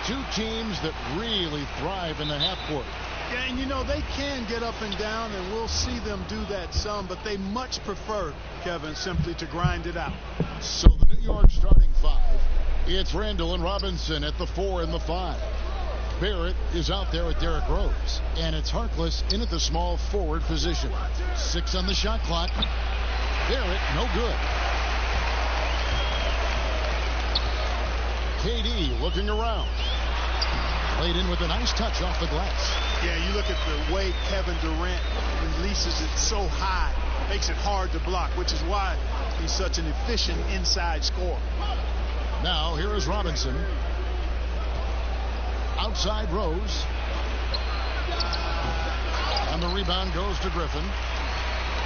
Two teams that really thrive in the half court. Yeah, and you know, they can get up and down, and we'll see them do that some, but they much prefer, Kevin, simply to grind it out. So the New York starting five, it's Randall and Robinson at the 4 and the 5. Barrett is out there with Derrick Rose, and it's Harkless in at the small forward position. 6 on the shot clock. Barrett, no good. KD looking around. Played in with a nice touch off the glass. Yeah, you look at the way Kevin Durant releases it so high. Makes it hard to block, which is why he's such an efficient inside scorer. Now, here is Robinson. Outside Rose. And the rebound goes to Griffin.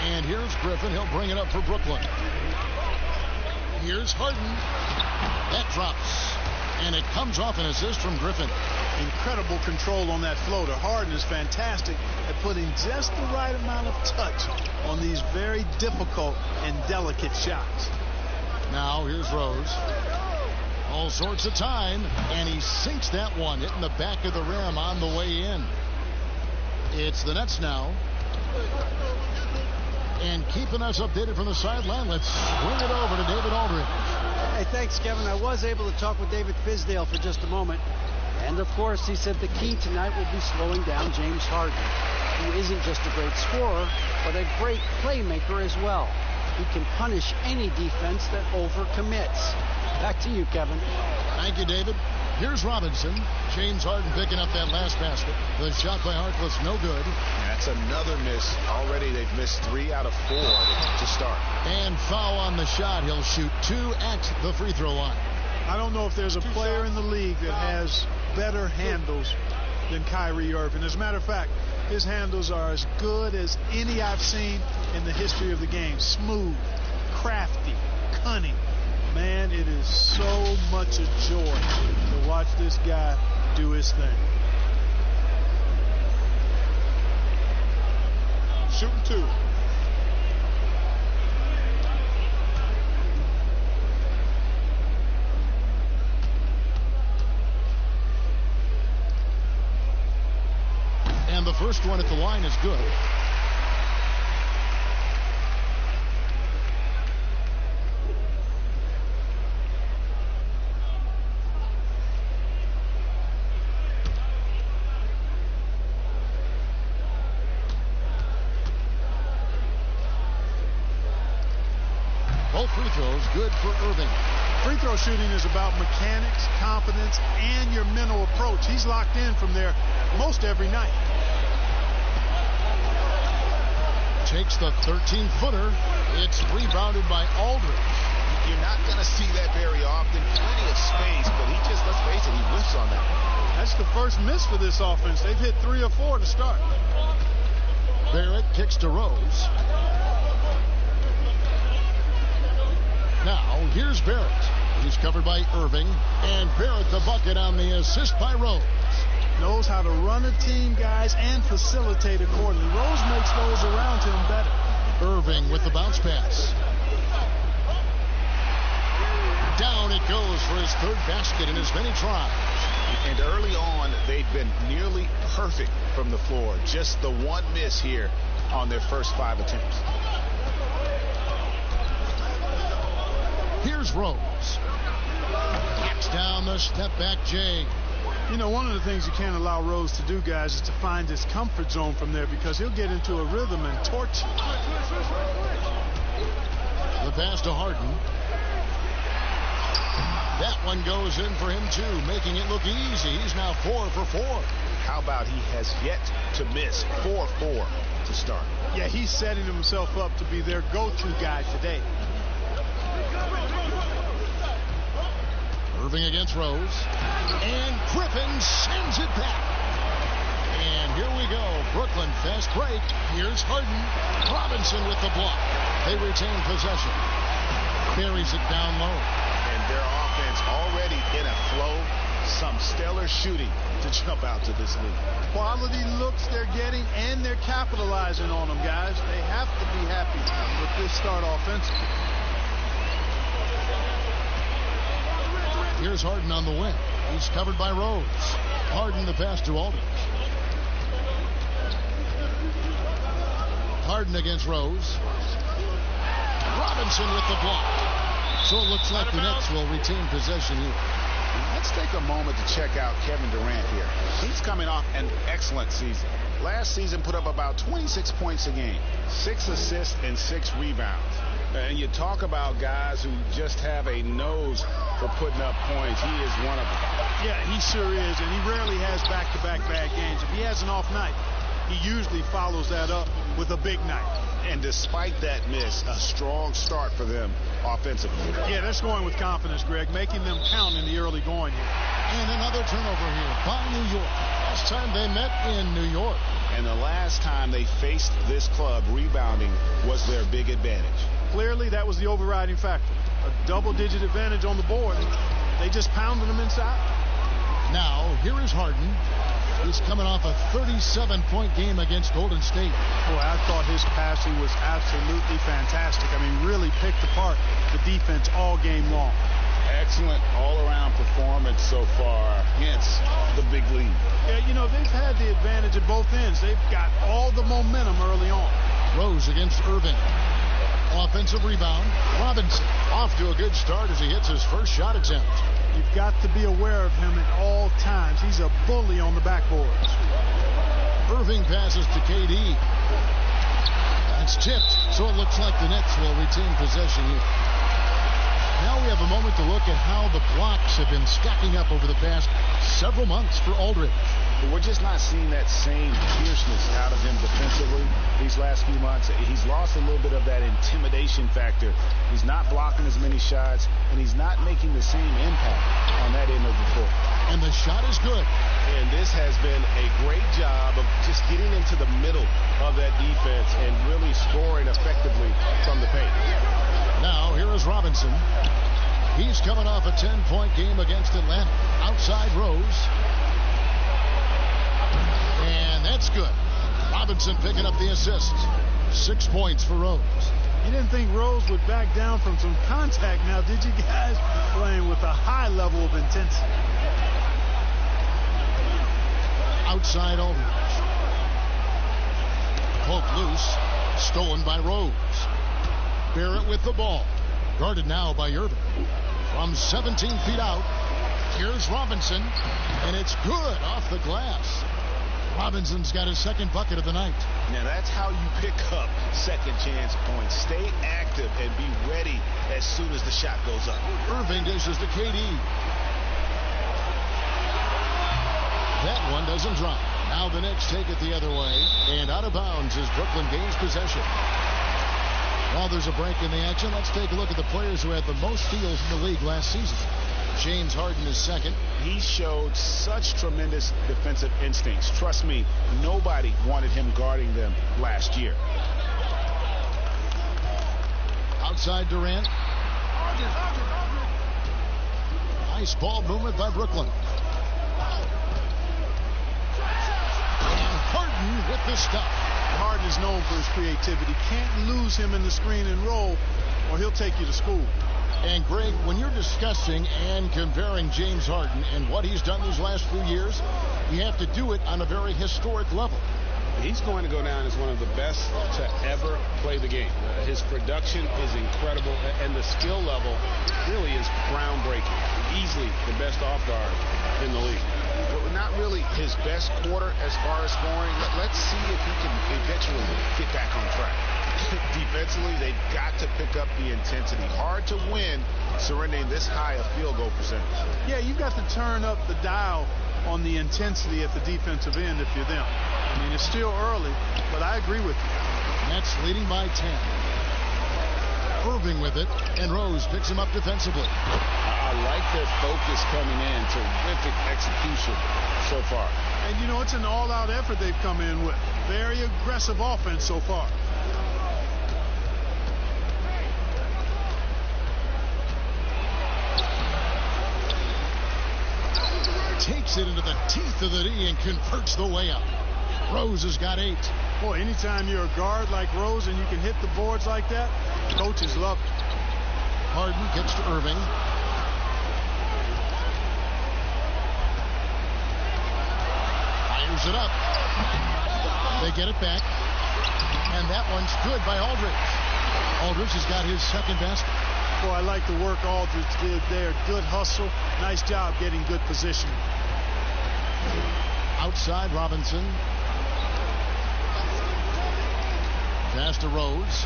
And here's Griffin. He'll bring it up for Brooklyn. Here's Harden. That drops. And it comes off an assist from Griffin. Incredible control on that floater. Harden is fantastic at putting just the right amount of touch on these very difficult and delicate shots. Now here's Rose. All sorts of time, and he sinks that one, hitting the back of the rim on the way in. It's the Nets now. And keeping us updated from the sideline, let's swing it over to David Aldridge. Hey, thanks, Kevin. I was able to talk with David Fizdale for just a moment. And, of course, he said the key tonight will be slowing down James Harden, who isn't just a great scorer, but a great playmaker as well. He can punish any defense that overcommits. Back to you, Kevin. Thank you, David. Here's Robinson. James Harden picking up that last basket. The shot by Harkless, no good. That's another miss. Already they've missed 3 out of 4 to start. And foul on the shot. He'll shoot 2 at the free throw line. I don't know if there's a player in the league that has better handles than Kyrie Irving. As a matter of fact, his handles are as good as any I've seen in the history of the game. Smooth, crafty, cunning. Man, it is so much a joy to watch this guy do his thing. Shooting 2. And the first one at the line is good. Both free throws good for Irving. Free throw shooting is about mechanics, confidence, and your mental approach. He's locked in from there most every night. Takes the 13-footer. It's rebounded by Aldridge. You're not going to see that very often. Plenty of space, but he just, let's face it, he whiffs on that. That's the first miss for this offense. They've hit 3 or 4 to start. Barrett kicks to Rose. Now, here's Barrett. He's covered by Irving. And Barrett the bucket on the assist by Rose. Knows how to run a team, guys, and facilitate accordingly. Rose makes those around him better. Irving with the bounce pass. Down it goes for his 3rd basket in as many tries. And early on, they've been nearly perfect from the floor. Just the one miss here on their first 5 attempts. Here's Rose. Taps down the step back J. You know, one of the things you can't allow Rose to do, guys, is to find his comfort zone from there, because he'll get into a rhythm and torch you. The pass to Harden. That one goes in for him, too, making it look easy. He's now 4 for 4. How about he has yet to miss 4-4 to start? Yeah, he's setting himself up to be their go-to guy today. Irving against Rose. And Griffin sends it back. And here we go. Brooklyn fast break. Here's Harden. Robinson with the block. They retain possession. Buries it down low. And their offense already in a flow. Some stellar shooting to jump out to this league. Quality looks they're getting, and they're capitalizing on them, guys. They have to be happy with this start offensively. Here's Harden on the wing. He's covered by Rose. Harden the pass to Aldridge. Harden against Rose. Robinson with the block. So it looks like the Knicks will retain possession here. Let's take a moment to check out Kevin Durant here. He's coming off an excellent season. Last season put up about 26 points a game, 6 assists and 6 rebounds. And you talk about guys who just have a nose for putting up points. He is one of them. Yeah, he sure is, and he rarely has back-to-back bad games. If he has an off night, he usually follows that up with a big night. And despite that miss, a strong start for them offensively. Yeah, they're scoring with confidence, Greg, making them count in the early going here. And another turnover here by New York. Last time they met in New York. And the last time they faced this club, rebounding was their big advantage. Clearly, that was the overriding factor. A double-digit advantage on the board. They just pounded them inside. Now, here is Harden. He's coming off a 37-point game against Golden State. Boy, I thought his passing was absolutely fantastic. I mean, really picked apart the defense all game long. Excellent all-around performance so far against the big lead. Yeah, you know, they've had the advantage at both ends. They've got all the momentum early on. Rose against Irving. Offensive rebound. Robinson off to a good start as he hits his first shot attempt. You've got to be aware of him at all times. He's a bully on the backboards. Irving passes to KD. That's tipped, so it looks like the Nets will retain possession here. Now we have a moment to look at how the blocks have been stacking up over the past several months for Aldridge. But we're just not seeing that same fierceness out of him defensively these last few months. He's lost a little bit of that intimidation factor. He's not blocking as many shots, and he's not making the same impact on that end of the floor. And the shot is good. And this has been a great job of just getting into the middle of that defense and really scoring effectively from the paint. Now, here is Robinson. He's coming off a 10-point game against Atlanta. Outside Rose. And that's good. Robinson picking up the assist. 6 points for Rose. You didn't think Rose would back down from some contact now, did you guys? Playing with a high level of intensity. Outside Aldridge. Poked loose. Stolen by Rose. Barrett with the ball. Guarded now by Irving. From 17 feet out. Here's Robinson. And it's good off the glass. Robinson's got his second bucket of the night. Now that's how you pick up second chance points. Stay active and be ready as soon as the shot goes up. Irving dishes to KD. That one doesn't drop. Now the Knicks take it the other way. And out of bounds as Brooklyn gains possession. While there's a break in the action, let's take a look at the players who had the most steals in the league last season. James Harden is second. He showed such tremendous defensive instincts. Trust me, nobody wanted him guarding them last year. Outside Durant. Nice ball movement by Brooklyn. And Harden with the stuff. Harden is known for his creativity. Can't lose him in the screen and roll, or he'll take you to school. And Greg, when you're discussing and comparing James Harden and what he's done these last few years, you have to do it on a very historic level. He's going to go down as one of the best to ever play the game. His production is incredible, and the skill level really is groundbreaking. Easily the best off guard in the league. But not really his best quarter as far as scoring. Let's see if he can eventually get back on track. Defensively, they've got to pick up the intensity. Hard to win surrendering this high a field goal percentage. Yeah, you've got to turn up the dial on the intensity at the defensive end if you're them. I mean, it's still early, but I agree with you. Nets leading by 10. Irving with it, and Rose picks him up defensively. I like their focus coming in. Terrific execution so far. And, you know, it's an all-out effort they've come in with. Very aggressive offense so far. Takes it into the teeth of the D and converts the way up. Rose has got 8. Boy, anytime you're a guard like Rose and you can hit the boards like that, coaches love it. Harden gets to Irving. Fires it up. They get it back. And that one's good by Aldridge. Aldridge has got his second basket. Boy, I like the work Aldridge did there. Good hustle. Nice job getting good position. Outside Robinson. Pass to Rose.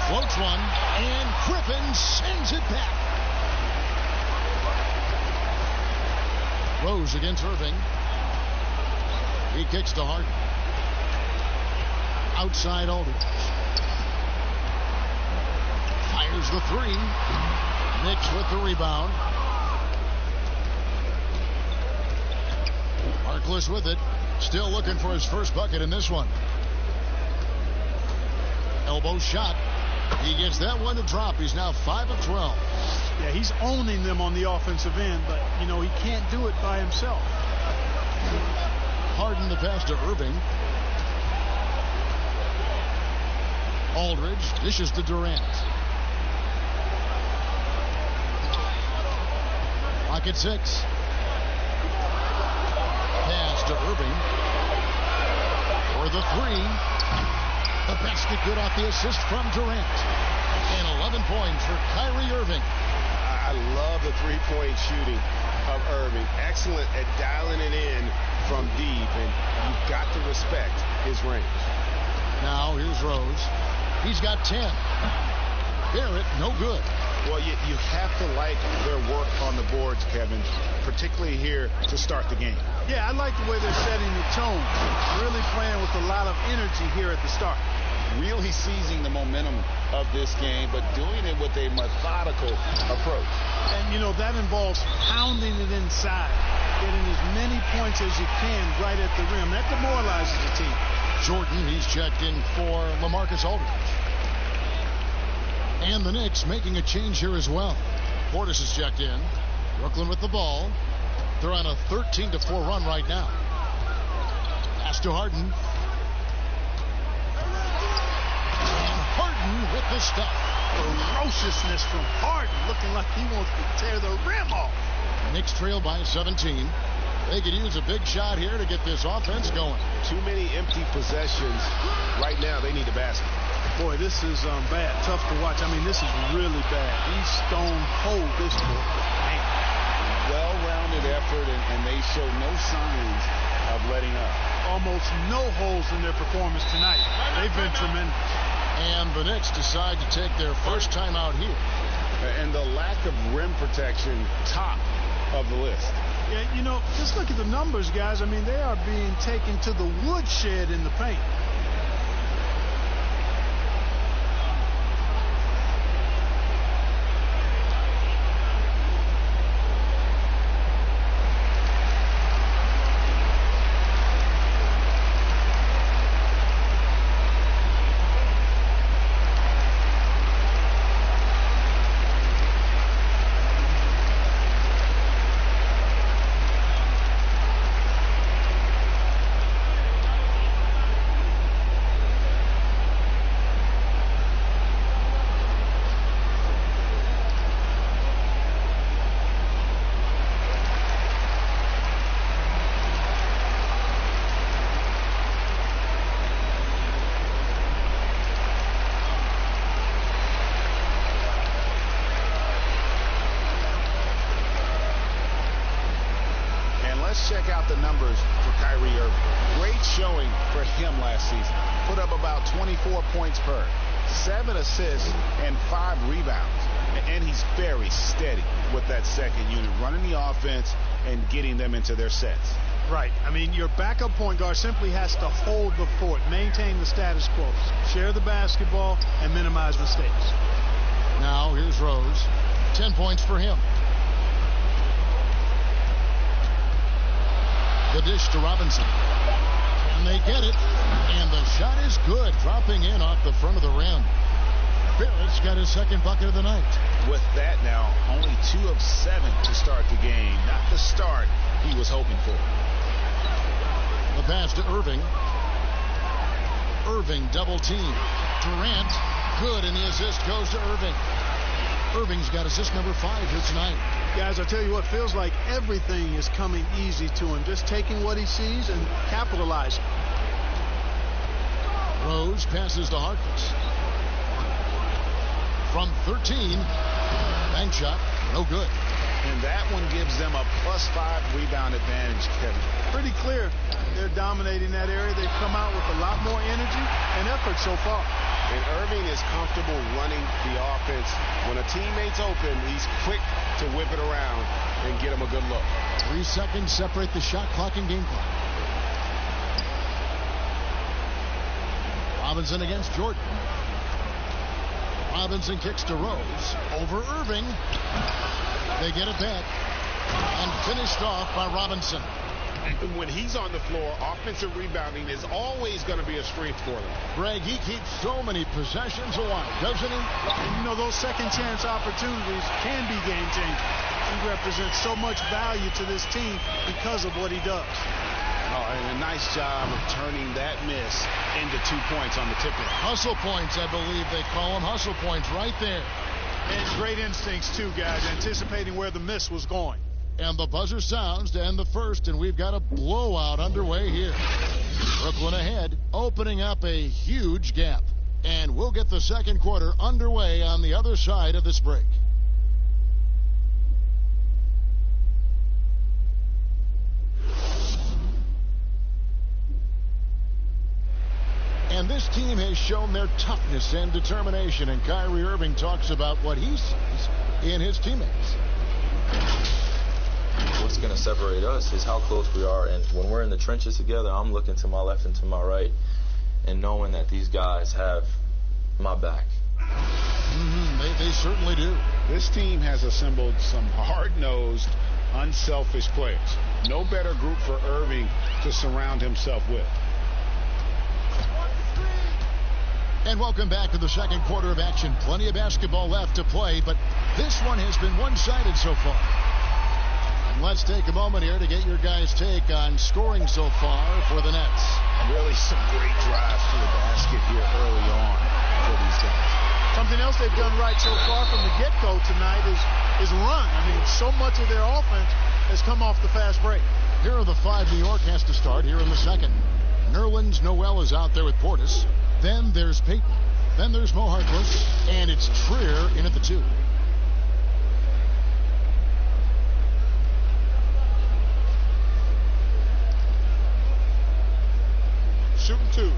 Floats one. And Griffin sends it back. Rose against Irving. He kicks to Harden. Outside Aldridge. Fires the three. Knicks with the rebound. Harkless with it. Still looking for his first bucket in this one. Elbow shot. He gets that one to drop. He's now 5 of 12. Yeah, he's owning them on the offensive end, but, you know, he can't do it by himself. Harden the pass to Irving. Aldridge dishes to Durant. Pocket 6. Pass to Irving. For the three. The basket good off the assist from Durant. And 11 points for Kyrie Irving. I love the three-point shooting of Irving. Excellent at dialing it in from deep, and you've got to respect his range. Now here's Rose. He's got 10. Barrett, no good. Well, you have to like their work on the boards, Kevin, particularly here to start the game. Yeah, I like the way they're setting the tone. Really playing with a lot of energy here at the start. Really seizing the momentum of this game, but doing it with a methodical approach. And, you know, that involves pounding it inside, getting as many points as you can right at the rim. That demoralizes the team. Jordan, he's checked in for LaMarcus Aldridge. And the Knicks making a change here as well. Portis is checked in. Brooklyn with the ball. They're on a 13-4 run right now. Pass to Harden. And Harden with the stop. Ferociousness from Harden, looking like he wants to tear the rim off. Knicks trail by 17. They could use a big shot here to get this offense going. Too many empty possessions. Right now, they need a basket. Boy, this is bad. Tough to watch. I mean, this is really bad. He's stone cold this boy. Man. Well-rounded effort, and they show no signs of letting up. Almost no holes in their performance tonight. They've been tremendous. And the Knicks decide to take their first time out here. And the lack of rim protection, top of the list. Yeah, you know, just look at the numbers, guys. I mean, they are being taken to the woodshed in the paint. Check out the numbers for Kyrie Irving. Great showing for him last season. Put up about 24 points per, 7 assists, and 5 rebounds. And he's very steady with that second unit, running the offense and getting them into their sets. Right. I mean, your backup point guard simply has to hold the fort, maintain the status quo, share the basketball, and minimize mistakes. Now here's Rose. 10 points for him. The dish to Robinson. And they get it. And the shot is good. Dropping in off the front of the rim. Barrett's got his second bucket of the night. With that now, only 2 of 7 to start the game. Not the start he was hoping for. The pass to Irving. Irving double team. Durant. Good. And the assist goes to Irving. Irving's got assist number 5 here tonight. Guys, I tell you what, feels like everything is coming easy to him. Just taking what he sees and capitalizing. Rose passes to Harkless. From 13, bank shot, no good. And that one gives them a +5 rebound advantage, Kevin. Pretty clear. They're dominating that area. They've come out with a lot more energy and effort so far. And Irving is comfortable running the offense. When a teammate's open, he's quick to whip it around and get him a good look. 3 seconds separate the shot clock and game clock. Robinson against Jordan. Robinson kicks to Rose. Over Irving. They get it back. And finished off by Robinson. And when he's on the floor, offensive rebounding is always going to be a strength for them. Greg, he keeps so many possessions alive, doesn't he? And you know, those second chance opportunities can be game changers. He represents so much value to this team because of what he does. Oh, and a nice job of turning that miss into 2 points on the tip-in. Hustle points, I believe they call them. Hustle points right there. And great instincts, too, guys, anticipating where the miss was going. And the buzzer sounds to end the first, and we've got a blowout underway here. Brooklyn ahead, opening up a huge gap. And we'll get the second quarter underway on the other side of this break. And this team has shown their toughness and determination, and Kyrie Irving talks about what he sees in his teammates. What's going to separate us is how close we are, and when we're in the trenches together, I'm looking to my left and to my right and knowing that these guys have my back. They certainly do. This team has assembled some hard-nosed, unselfish players. No better group for Irving to surround himself with. And welcome back to the second quarter of action. Plenty of basketball left to play, but this one has been one-sided so far. And let's take a moment here to get your guys' take on scoring so far for the Nets. Really some great drives to the basket here early on for these guys. Something else they've done right so far from the get-go tonight is run. I mean, so much of their offense has come off the fast break. Here are the 5 New York has to start here in the second. Nerlens Noel is out there with Portis. Then there's Payton. Then there's Mo Harkless. And it's Trier in at the 2. Shooting 2.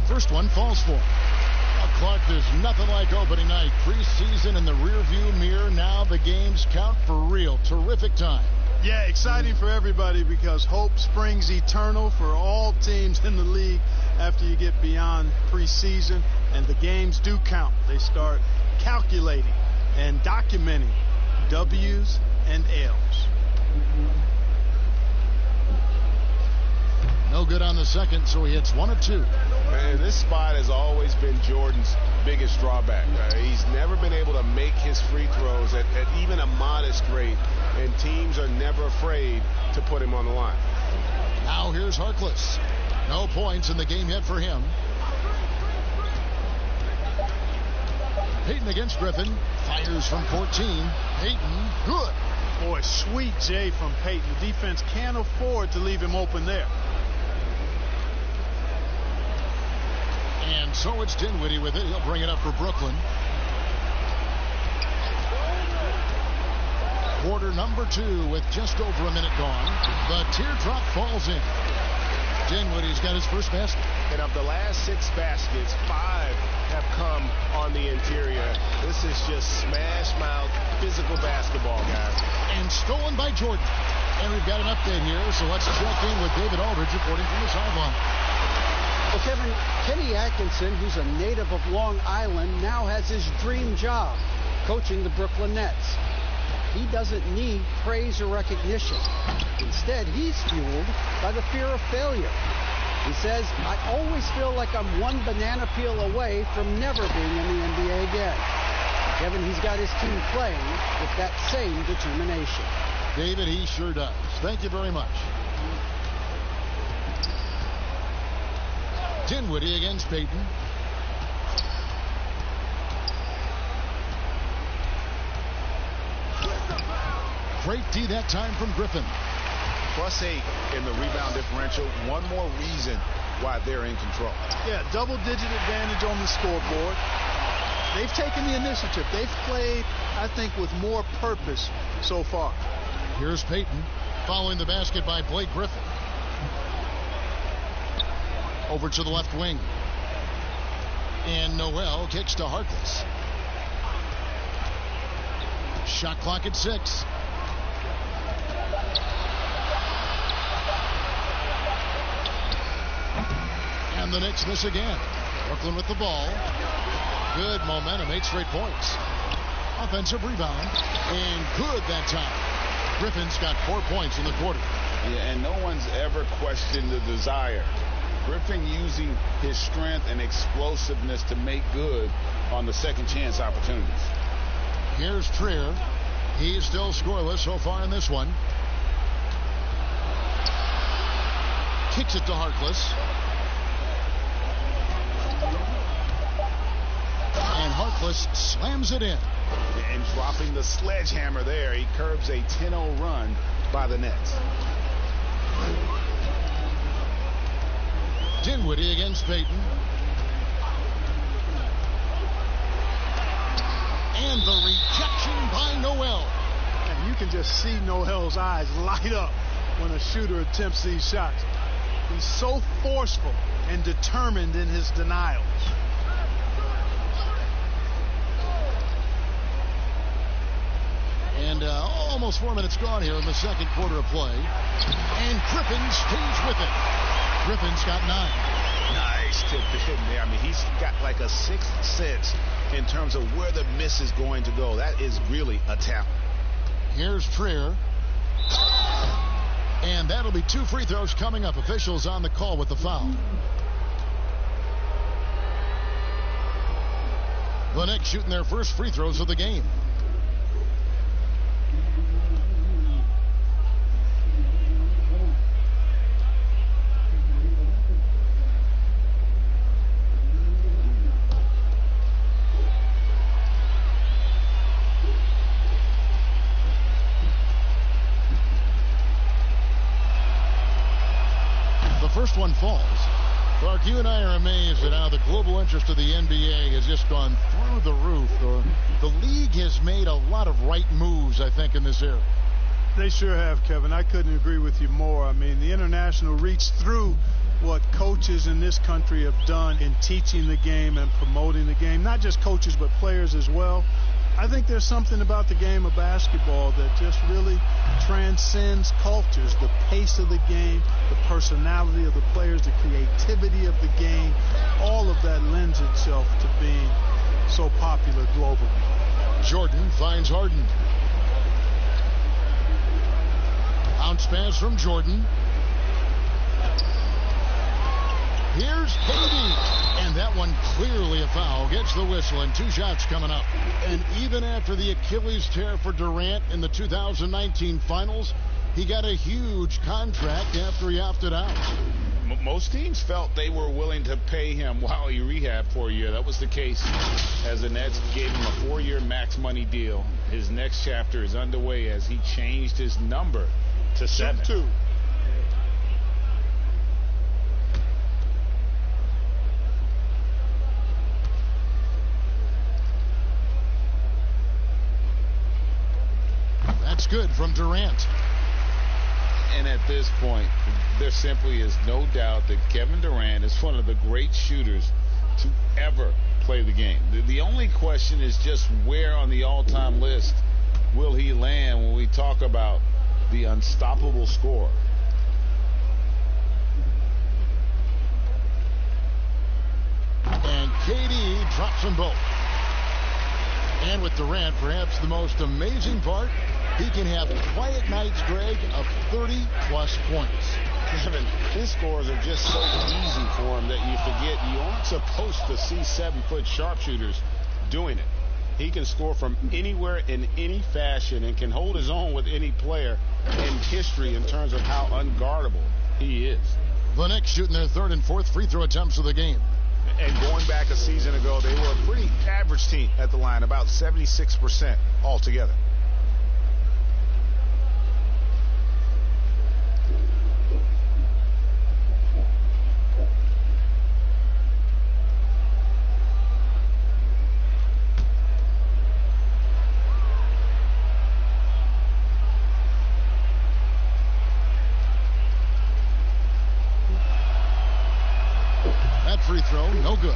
First one falls for him. Clark, there's nothing like opening night. Preseason in the rearview mirror. Now the games count for real. Terrific time. Yeah, exciting for everybody because hope springs eternal for all teams in the league after you get beyond preseason. And the games do count. They start calculating and documenting W's and L's. No good on the second, so he hits 1 of 2. Man, this spot has always been Jordan's biggest drawback. He's never been able to make his free throws at even a modest rate, and teams are never afraid to put him on the line. Now here's Harkless. No points in the game yet for him. Payton against Griffin. Fires from 14. Payton, good. Boy, sweet J from Payton. The defense can't afford to leave him open there. And so it's Dinwiddie with it. He'll bring it up for Brooklyn. Quarter number 2 with just over a minute gone. The teardrop falls in. Dinwiddie's got his first basket. And of the last 6 baskets, 5 have come on the interior. This is just smash mouth physical basketball, guys. And stolen by Jordan. And we've got an update here, so let's check in with David Aldridge reporting from the sideline. Well, Kevin, Kenny Atkinson, who's a native of Long Island, now has his dream job, coaching the Brooklyn Nets. He doesn't need praise or recognition. Instead, he's fueled by the fear of failure. He says, I always feel like I'm one banana peel away from never being in the NBA again. Kevin, he's got his team playing with that same determination. David, he sure does. Thank you very much. Dinwiddie against Payton. Great D that time from Griffin. +8 in the rebound differential. One more reason why they're in control. Yeah, double-digit advantage on the scoreboard. They've taken the initiative. They've played, I think, with more purpose so far. Here's Payton following the basket by Blake Griffin. Over to the left wing. And Noel kicks to Harkless. Shot clock at 6. And the Knicks miss again. Brooklyn with the ball. Good momentum, 8 straight points. Offensive rebound, and good that time. Griffin's got 4 points in the quarter. Yeah, and no one's ever questioned the desire. Griffin using his strength and explosiveness to make good on the second chance opportunities. Here's Trier. He's still scoreless so far in this one. Kicks it to Harkless. And Harkless slams it in. And dropping the sledgehammer there, he curbs a 10-0 run by the Nets. Dinwiddie against Payton. And the rejection by Noel. And you can just see Noel's eyes light up when a shooter attempts these shots. He's so forceful and determined in his denials. And almost 4 minutes gone here in the second quarter of play. And Griffin stays with it. Griffin's got 9. Nice tip in there. I mean, he's got like a sixth sense in terms of where the miss is going to go. That is really a talent. Here's Trier. And that'll be 2 free throws coming up. Officials on the call with the foul. The Knicks shooting their first free throws of the game. First one falls. Clark, you and I are amazed at how the global interest of the NBA has just gone through the roof. The league has made a lot of right moves, I think, in this area. They sure have, Kevin. I couldn't agree with you more. I mean, the international reach through what coaches in this country have done in teaching the game and promoting the game. Not just coaches, but players as well. I think there's something about the game of basketball that just really transcends cultures. The pace of the game, the personality of the players, the creativity of the game, all of that lends itself to being so popular globally. Jordan finds Harden. Bounce pass from Jordan. Here's KD. And that one clearly a foul. Gets the whistle, and 2 shots coming up. And even after the Achilles tear for Durant in the 2019 finals, he got a huge contract after he opted out. Most teams felt they were willing to pay him while he rehabbed for a year. That was the case as the Nets gave him a 4-year max money deal. His next chapter is underway as he changed his number to 7. 2. That's good from Durant. And at this point, there simply is no doubt that Kevin Durant is one of the great shooters to ever play the game. The only question is just where on the all-time list will he land when we talk about the unstoppable scorer. And KD drops them both. And with Durant, perhaps the most amazing part, he can have quiet nights, Greg, of 30-plus points. Kevin, his scores are just so easy for him that you forget you aren't supposed to see 7-foot sharpshooters doing it. He can score from anywhere in any fashion and can hold his own with any player in history in terms of how unguardable he is. The Knicks shooting their third and fourth free throw attempts of the game. And going back a season ago, they were a pretty average team at the line, about 76% altogether. Free throw, no good.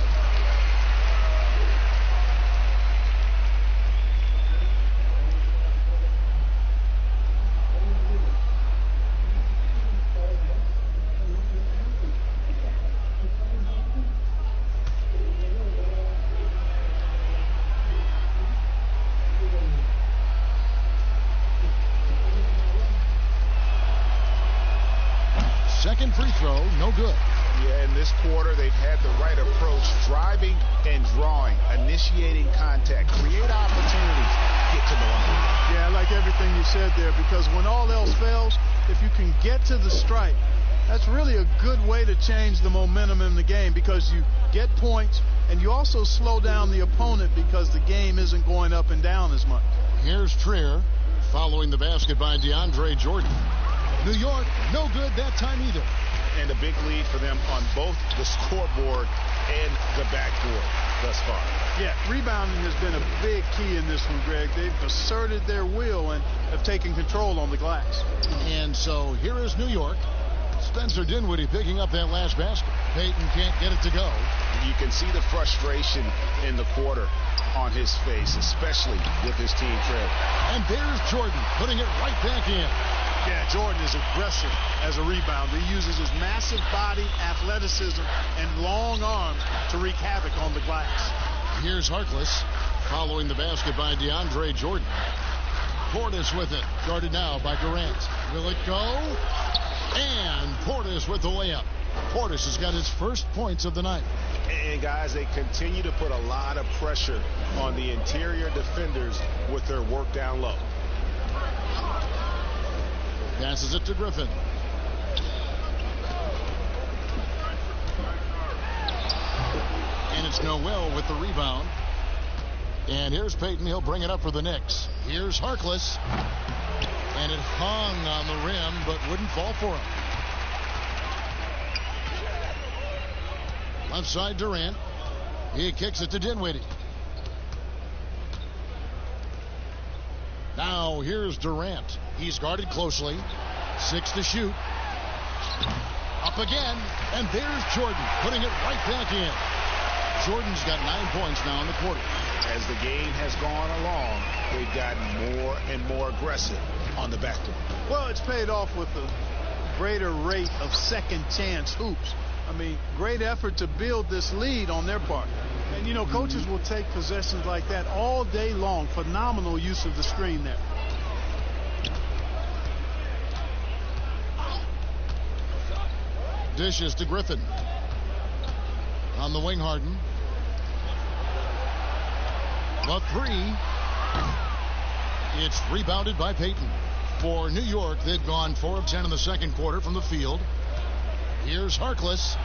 Second free throw, no good. Yeah, in this quarter, they've had the right approach, driving and drawing, initiating contact, create opportunities, get to the line. Yeah, I like everything you said there, because when all else fails, if you can get to the stripe, that's really a good way to change the momentum in the game, because you get points and you also slow down the opponent because the game isn't going up and down as much. Here's Trier following the basket by DeAndre Jordan. New York, no good that time either. And a big lead for them on both the scoreboard and the backboard thus far. Yeah, rebounding has been a big key in this one, Greg. They've asserted their will and have taken control on the glass. And so here is New York. Spencer Dinwiddie picking up that last basket. Payton can't get it to go. You can see the frustration in the quarter on his face, especially with his team trailing. And there's Jordan putting it right back in. Yeah, Jordan is aggressive as a rebounder. He uses his massive body, athleticism, and long arms to wreak havoc on the glass. Here's Harkless following the basket by DeAndre Jordan. Portis with it, guarded now by Durant. Will it go? And Portis with the layup. Portis has got his first points of the night. And guys, they continue to put a lot of pressure on the interior defenders with their work down low. Passes it to Griffin. And it's Noel with the rebound. And here's Payton. He'll bring it up for the Knicks. Here's Harkless. And it hung on the rim, but wouldn't fall for him. Left side Durant. He kicks it to Dinwiddie. Now here's Durant. He's guarded closely. 6 to shoot. Up again. And there's Jordan putting it right back in. Jordan's got 9 points now in the quarter. As the game has gone along, they've gotten more and more aggressive on the backcourt. Well, it's paid off with a greater rate of second chance hoops. I mean, great effort to build this lead on their part. And, you know, coaches will take possessions like that all day long. Phenomenal use of the screen there. Dishes to Griffin. On the wing, Harden. The three. It's rebounded by Payton. For New York, they've gone 4 of 10 in the second quarter from the field. Here's Harkless.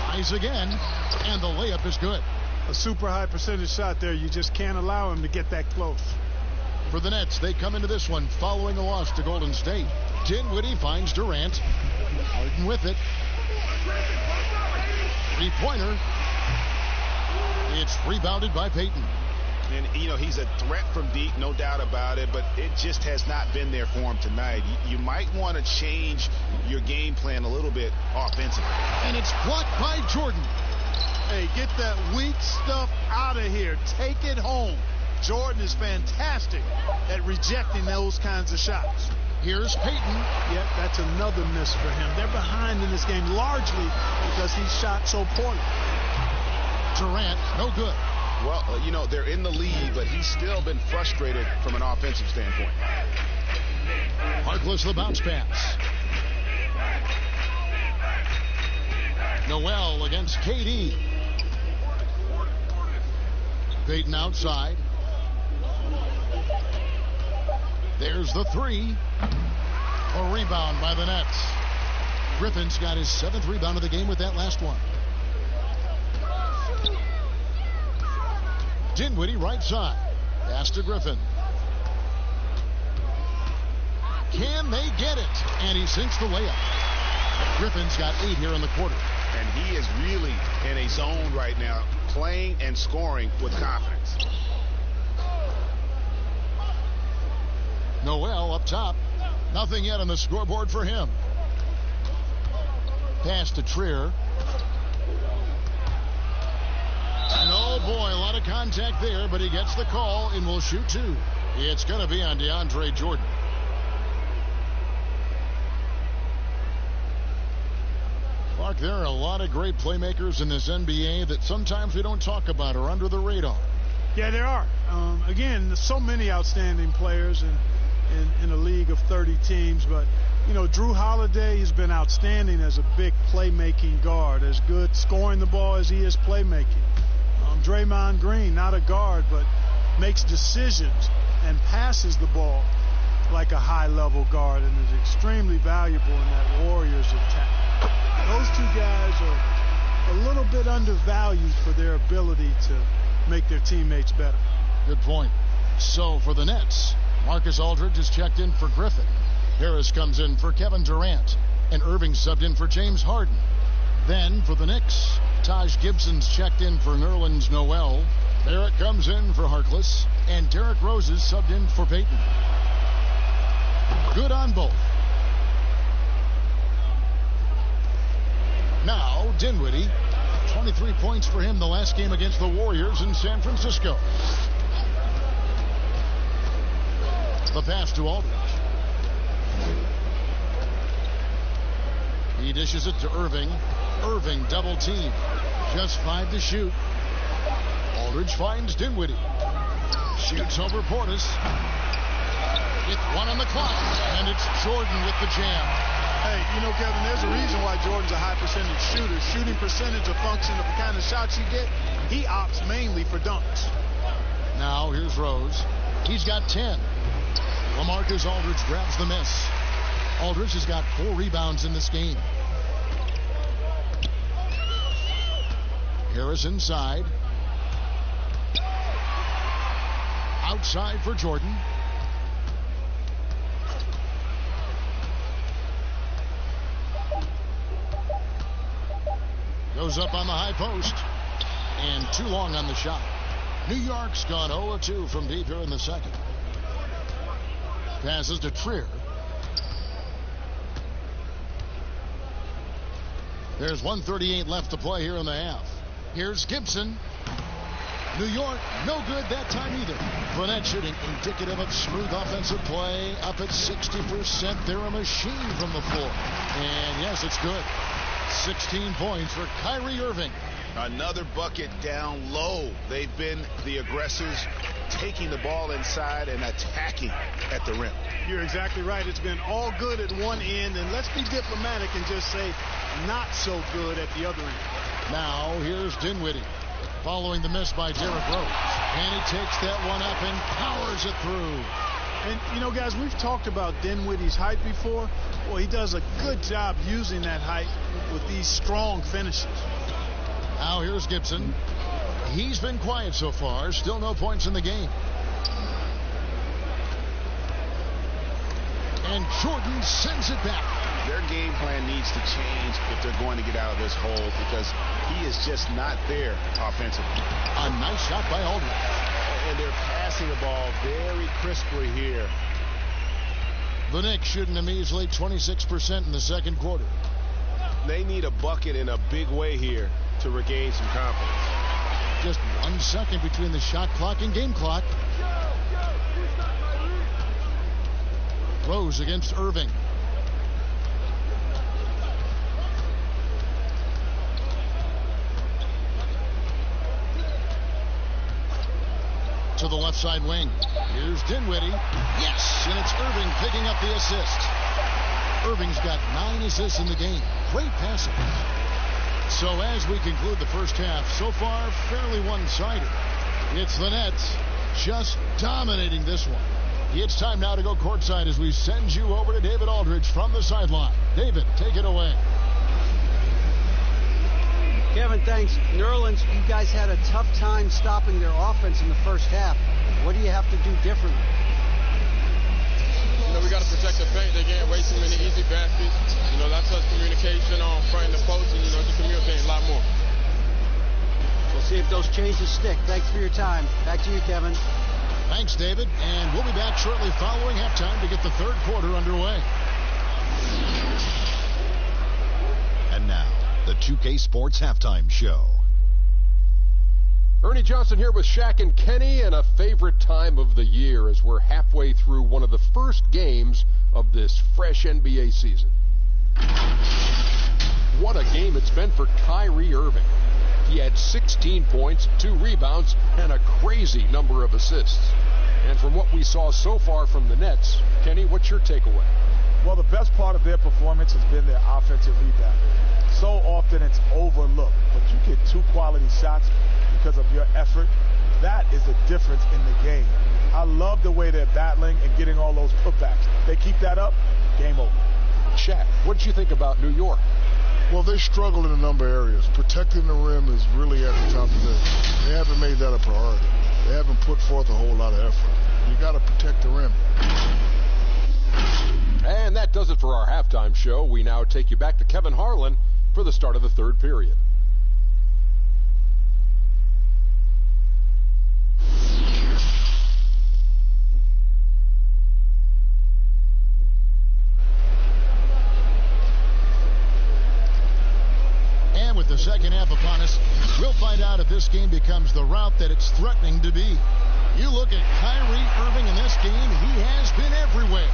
Tries again, and the layup is good. A super high percentage shot there. You just can't allow him to get that close. For the Nets, they come into this one following a loss to Golden State. Dinwiddie finds Durant. Harden with it. Three-pointer. It's rebounded by Payton. And, you know, he's a threat from deep, no doubt about it, but it just has not been there for him tonight. You might want to change your game plan a little bit offensively. And it's blocked by Jordan. Hey, get that weak stuff out of here. Take it home. Jordan is fantastic at rejecting those kinds of shots. Here's Payton. Yep, that's another miss for him. They're behind in this game largely because he shot so poorly. Durant, no good. Well, you know, they're in the lead, but he's still been frustrated from an offensive standpoint. Harkless the bounce pass. Noel against KD. Payton outside. There's the three. A rebound by the Nets. Griffin's got his 7th rebound of the game with that last one. Dinwiddie right side. Pass to Griffin. Can they get it? And he sinks the layup. Griffin's got 8 here in the quarter. And he is really in a zone right now, playing and scoring with confidence. Noel up top. Nothing yet on the scoreboard for him. Pass to Trier. And oh boy, a lot of contact there, but he gets the call and will shoot 2. It's going to be on DeAndre Jordan. Mark, there are a lot of great playmakers in this NBA that sometimes we don't talk about or under the radar. Yeah, there are. Again, there's so many outstanding players in a league of 30 teams, but you know, Drew Holiday has been outstanding as a big playmaking guard, as good scoring the ball as he is playmaking. Draymond Green, not a guard, but makes decisions and passes the ball like a high-level guard and is extremely valuable in that Warriors attack. Those two guys are a little bit undervalued for their ability to make their teammates better. Good point. So for the Nets, Marcus Aldridge is checked in for Griffin. Harris comes in for Kevin Durant. And Irving subbed in for James Harden. Then for the Knicks, Taj Gibson's checked in for Nerlens Noel. Barrett comes in for Harkless. And Derrick Rose is subbed in for Payton. Good on both. Now, Dinwiddie, 23 points for him the last game against the Warriors in San Francisco. The pass to Aldridge. He dishes it to Irving. Irving double team. Just 5 to shoot. Aldridge finds Dinwiddie. Shoots over Portis. With 1 on the clock. And it's Jordan with the jam. Hey, you know, Kevin, there's a reason why Jordan's a high percentage shooter. Shooting percentage a function of the kind of shots you get. He opts mainly for dunks. Now here's Rose. He's got 10. LaMarcus Aldridge grabs the miss. Aldridge has got 4 rebounds in this game. Harris inside. Outside for Jordan. Goes up on the high post. And too long on the shot. New York's gone 0-2 from deep here in the second. Passes to Trier. There's 1:38 left to play here in the half. Here's Gibson. New York, no good that time either. Fournette shooting indicative of smooth offensive play. Up at 60%. They're a machine from the floor. And yes, it's good. 16 points for Kyrie Irving. Another bucket down low. They've been the aggressors, taking the ball inside and attacking at the rim. You're exactly right. It's been all good at one end, and let's be diplomatic and just say not so good at the other end. Now here's Dinwiddie following the miss by Derrick Rose. And he takes that one up and powers it through. And, you know, guys, we've talked about Dinwiddie's height before. Well, he does a good job using that height with these strong finishes. Now here's Gibson. He's been quiet so far. Still no points in the game. And Jordan sends it back. Their game plan needs to change if they're going to get out of this hole, because he is just not there offensively. A nice shot by Aldridge. And they're passing the ball very crisply here. The Knicks shooting a measly 26% in the second quarter. They need a bucket in a big way here to regain some confidence. Just 1 second between the shot clock and game clock. Rose against Irving. To the left side wing. Here's Dinwiddie. Yes, and it's Irving picking up the assist. Irving's got 9 assists in the game. Great passing. So as we conclude the first half, so far fairly one-sided. It's the Nets just dominating this one. It's time now to go courtside as we send you over to David Aldridge from the sideline. David, take it away. Kevin, thanks. New Orleans, you guys had a tough time stopping their offense in the first half. What do you have to do differently? We got to protect the paint. They getting way too many easy baskets. That's us communication on front of the post, and, just communicating a lot more. We'll see if those changes stick. Thanks for your time. Back to you, Kevin. Thanks, David. And we'll be back shortly following halftime to get the third quarter underway. And now, the 2K Sports Halftime Show. Ernie Johnson here with Shaq and Kenny, and a favorite time of the year as we're halfway through one of the first games of this fresh NBA season. What a game it's been for Kyrie Irving. He had 16 points, 2 rebounds, and a crazy number of assists. And from what we saw so far from the Nets, Kenny, what's your takeaway? Well, the best part of their performance has been their offensive rebound. So often it's overlooked, but you get 2 quality shots because of your effort. That is the difference in the game. I love the way they're battling and getting all those putbacks. They keep that up, game over. Shaq, what did you think about New York? Well, they struggle in a number of areas. Protecting the rim is really at the top of it. They haven't made that a priority. They haven't put forth a whole lot of effort. You got to protect the rim. And that does it for our halftime show. We now take you back to Kevin Harlan for the start of the third period. And with the second half upon us, we'll find out if this game becomes the route that it's threatening to be. You look at Kyrie Irving in this game, he has been everywhere.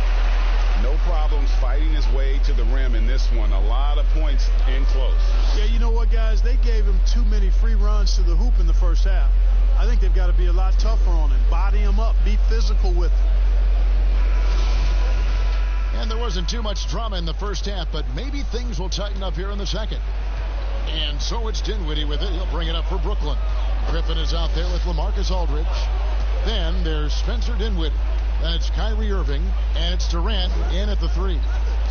No problems fighting his way to the rim in this one. A lot of points in close. Yeah, you know what, guys? They gave him too many free runs to the hoop in the first half. I think they've got to be a lot tougher on him. Body him up. Be physical with him. And there wasn't too much drama in the first half, but maybe things will tighten up here in the second. And so it's Dinwiddie with it. He'll bring it up for Brooklyn. Griffin is out there with LaMarcus Aldridge. Then there's Spencer Dinwiddie. Then it's Kyrie Irving, and it's Durant in at the 3.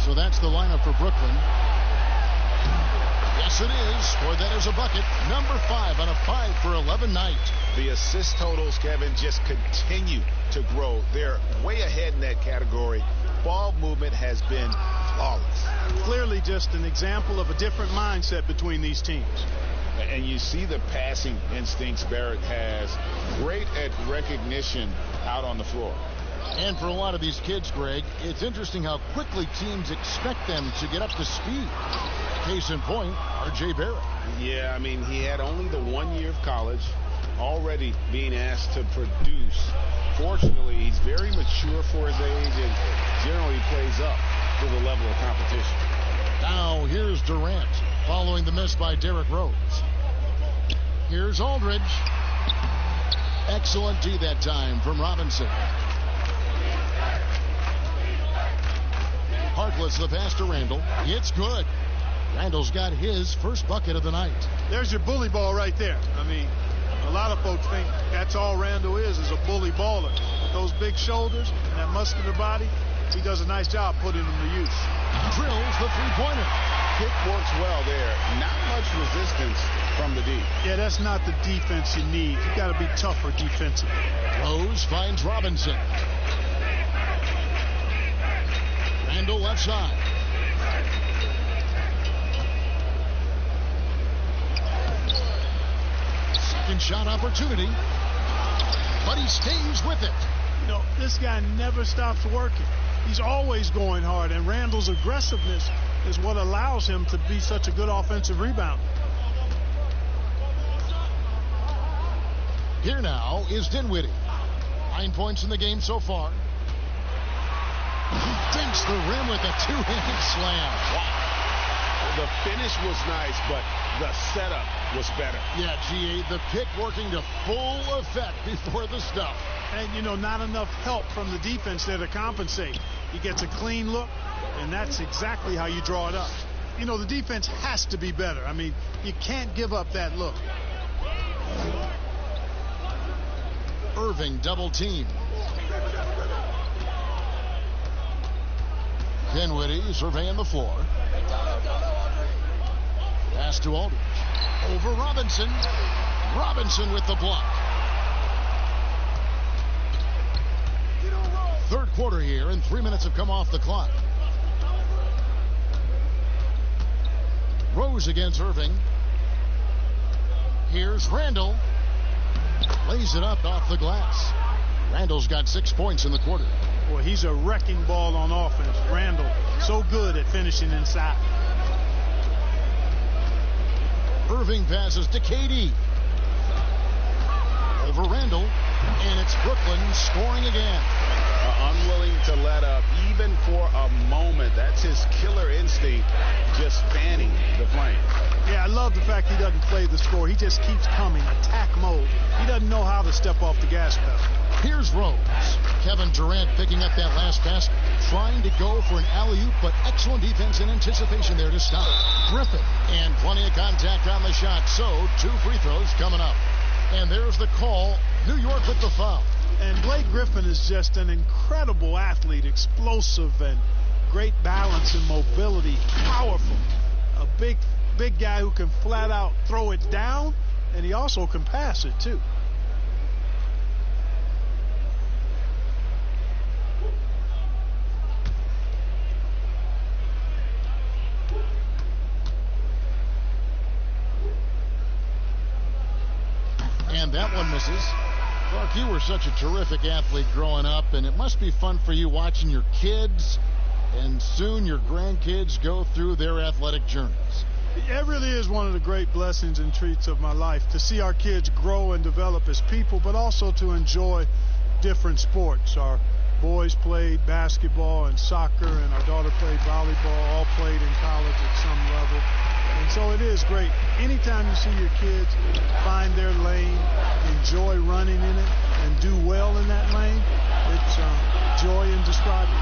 So that's the lineup for Brooklyn. Yes, it is, for that is a bucket. Number 5 on a 5-for-11 night. The assist totals, Kevin, just continue to grow. They're way ahead in that category. Ball movement has been flawless. Clearly just an example of a different mindset between these teams. And you see the passing instincts Barrett has. Great at recognition out on the floor. And for a lot of these kids, Greg, it's interesting how quickly teams expect them to get up to speed. Case in point, R.J. Barrett. Yeah, I mean, he had only the 1 year of college, already being asked to produce. Fortunately, he's very mature for his age and generally plays up to the level of competition. Now here's Durant following the miss by Derrick Rose. Here's Aldridge. Excellent D that time from Robinson. Harkless the pass to Randall. It's good. Randall's got his first bucket of the night. There's your bully ball right there. I mean, a lot of folks think that's all Randall is a bully baller. With those big shoulders and that muscular body, he does a nice job putting them to use. Drills the three-pointer. Kick works well there. Not much resistance from the D. Yeah, that's not the defense you need. You got to be tougher defensively. Rose finds Robinson. Randall left side. Second shot opportunity. But he stays with it. You know, this guy never stops working. He's always going hard, and Randall's aggressiveness is what allows him to be such a good offensive rebounder. Here now is Dinwiddie. 9 points in the game so far. He dinks the rim with a two-handed slam. Wow. The finish was nice, but the setup was better. Yeah, G.A., the pick working to full effect before the stuff. And, you know, not enough help from the defense there to compensate. He gets a clean look, and that's exactly how you draw it up. You know, the defense has to be better. I mean, you can't give up that look. Irving double team. Dinwiddie surveying the floor. Pass to Aldridge. Over Robinson. Robinson with the block. Third quarter here, and 3 minutes have come off the clock. Rose against Irving. Here's Randall. Lays it up off the glass. Randall's got 6 points in the quarter. Boy, he's a wrecking ball on offense. Randall, so good at finishing inside. Irving passes to KD. Over Randall. And it's Brooklyn scoring again. Unwilling to let up even for a moment. That's his killer instinct, just fanning the flame. Yeah, I love the fact he doesn't play the score. He just keeps coming, attack mode. He doesn't know how to step off the gas pedal. Here's Rose. Kevin Durant picking up that last basket, trying to go for an alley-oop, but excellent defense and anticipation there to stop Griffin. And plenty of contact on the shot, so 2 free throws coming up. And there's the call. New York with the foul. And Blake Griffin is just an incredible athlete, explosive and great balance and mobility, powerful. A big guy who can flat out throw it down, and he also can pass it too. And that one misses. Clark, you were such a terrific athlete growing up, and it must be fun for you watching your kids and soon your grandkids go through their athletic journeys. It really is one of the great blessings and treats of my life to see our kids grow and develop as people, but also to enjoy different sports. Our boys played basketball and soccer, and our daughter played volleyball, all played in college at some level. And so it is great. Anytime you see your kids find their lane, enjoy running in it, and do well in that lane, it's joy indescribable.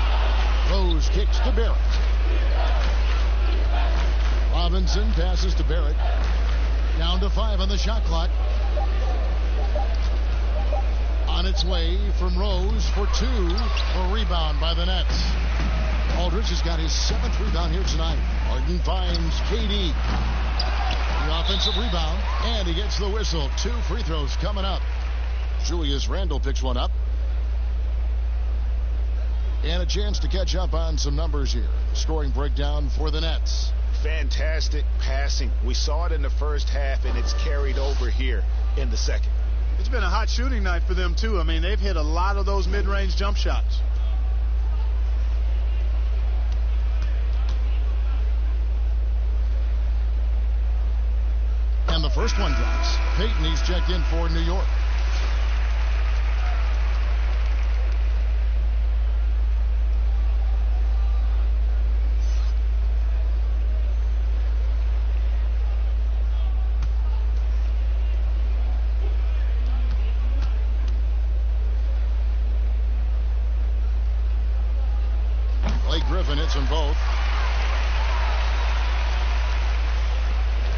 Rose kicks to Barrett. Robinson passes to Barrett. Down to 5 on the shot clock. On its way from Rose for 2. A rebound by the Nets. Aldridge has got his 7th rebound here tonight. Harden finds KD. The offensive rebound, and he gets the whistle. 2 free throws coming up. Julius Randle picks one up. And a chance to catch up on some numbers here. Scoring breakdown for the Nets. Fantastic passing. We saw it in the first half, and it's carried over here in the second. It's been a hot shooting night for them, too. I mean, they've hit a lot of those mid-range jump shots. And the first one drops. Payton, he's checked in for New York. Griffin hits them both.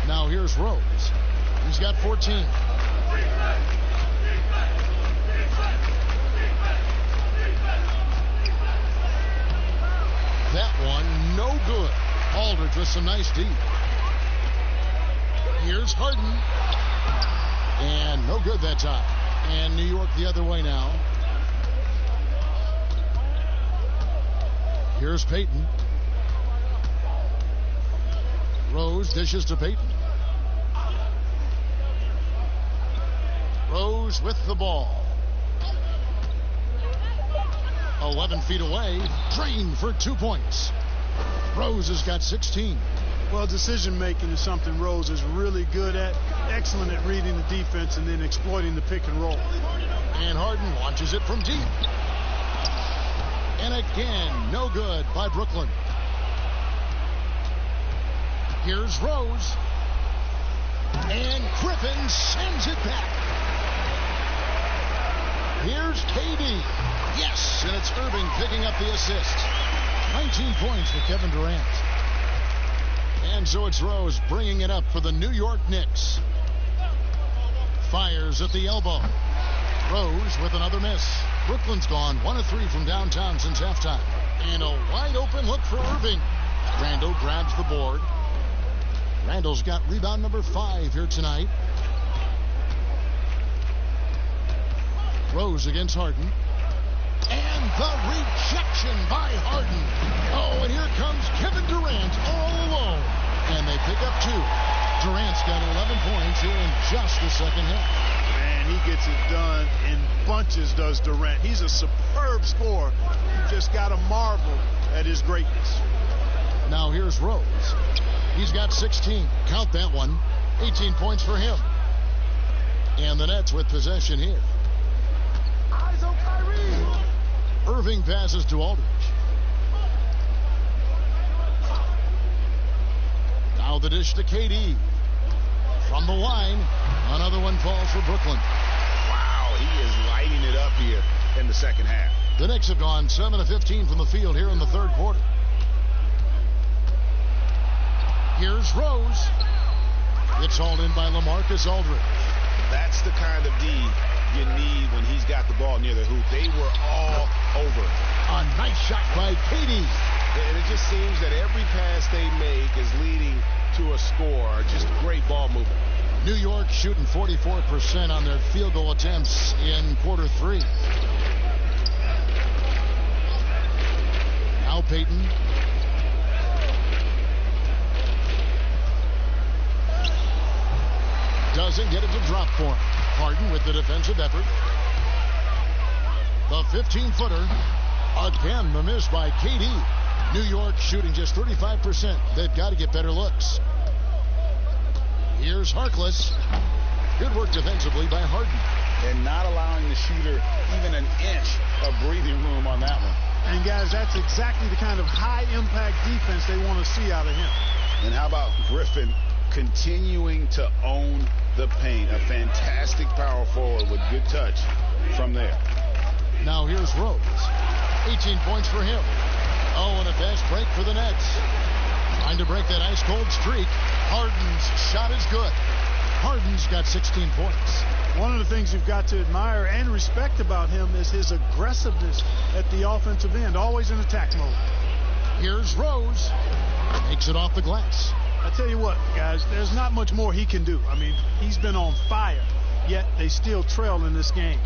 Now here's Rose. He's got 14. That one, no good. Aldridge with some nice D. Here's Harden. And no good that time. And New York the other way now. Here's Payton. Rose dishes to Payton. Rose with the ball. 11 feet away. Drained for 2 points. Rose has got 16. Well, decision making is something Rose is really good at. Excellent at reading the defense and then exploiting the pick and roll. And Harden launches it from deep. And again, no good by Brooklyn. Here's Rose. And Griffin sends it back. Here's KD. Yes, and it's Irving picking up the assist. 19 points for Kevin Durant. And so it's Rose bringing it up for the New York Knicks. Fires at the elbow. Rose with another miss. Brooklyn's gone 1 of 3 from downtown since halftime. And a wide open look for Irving. Randall grabs the board. Randall's got rebound number 5 here tonight. Rose against Harden. And the rejection by Harden. Oh, and here comes Kevin Durant all alone. And they pick up 2. Durant's got 11 points here in just the second half. And he gets it done in bunches, does Durant. He's a superb scorer. You just got to marvel at his greatness. Now here's Rose. He's got 16. Count that one. 18 points for him. And the Nets with possession here. Eyes on Kyrie. Irving passes to Aldridge. Now the dish to KD. From the line, another one falls for Brooklyn. Wow, he is lighting it up here in the second half. The Knicks have gone 7 of 15 from the field here in the third quarter. Here's Rose. It's hauled in by LaMarcus Aldridge. That's the kind of D you need when he's got the ball near the hoop. They were all over. A nice shot by KD. And it just seems that every pass they make is leading to a score. Just great ball movement. New York shooting 44% on their field goal attempts in quarter 3. Now Payton. Doesn't get it to drop for him. Harden with the defensive effort. The 15-footer. Again, the miss by KD. New York shooting just 35%. They've got to get better looks. Here's Harkless. Good work defensively by Harden. And not allowing the shooter even an inch of breathing room on that one. And guys, that's exactly the kind of high-impact defense they want to see out of him. And how about Griffin continuing to own the paint? A fantastic power forward with good touch from there. Now here's Rose. 18 points for him. Oh, and a fast break for the Nets. Trying to break that ice-cold streak. Harden's shot is good. Harden's got 16 points. One of the things you've got to admire and respect about him is his aggressiveness at the offensive end, always in attack mode. Here's Rose. Makes it off the glass. I tell you what, guys, there's not much more he can do. I mean, he's been on fire, yet they still trail in this game.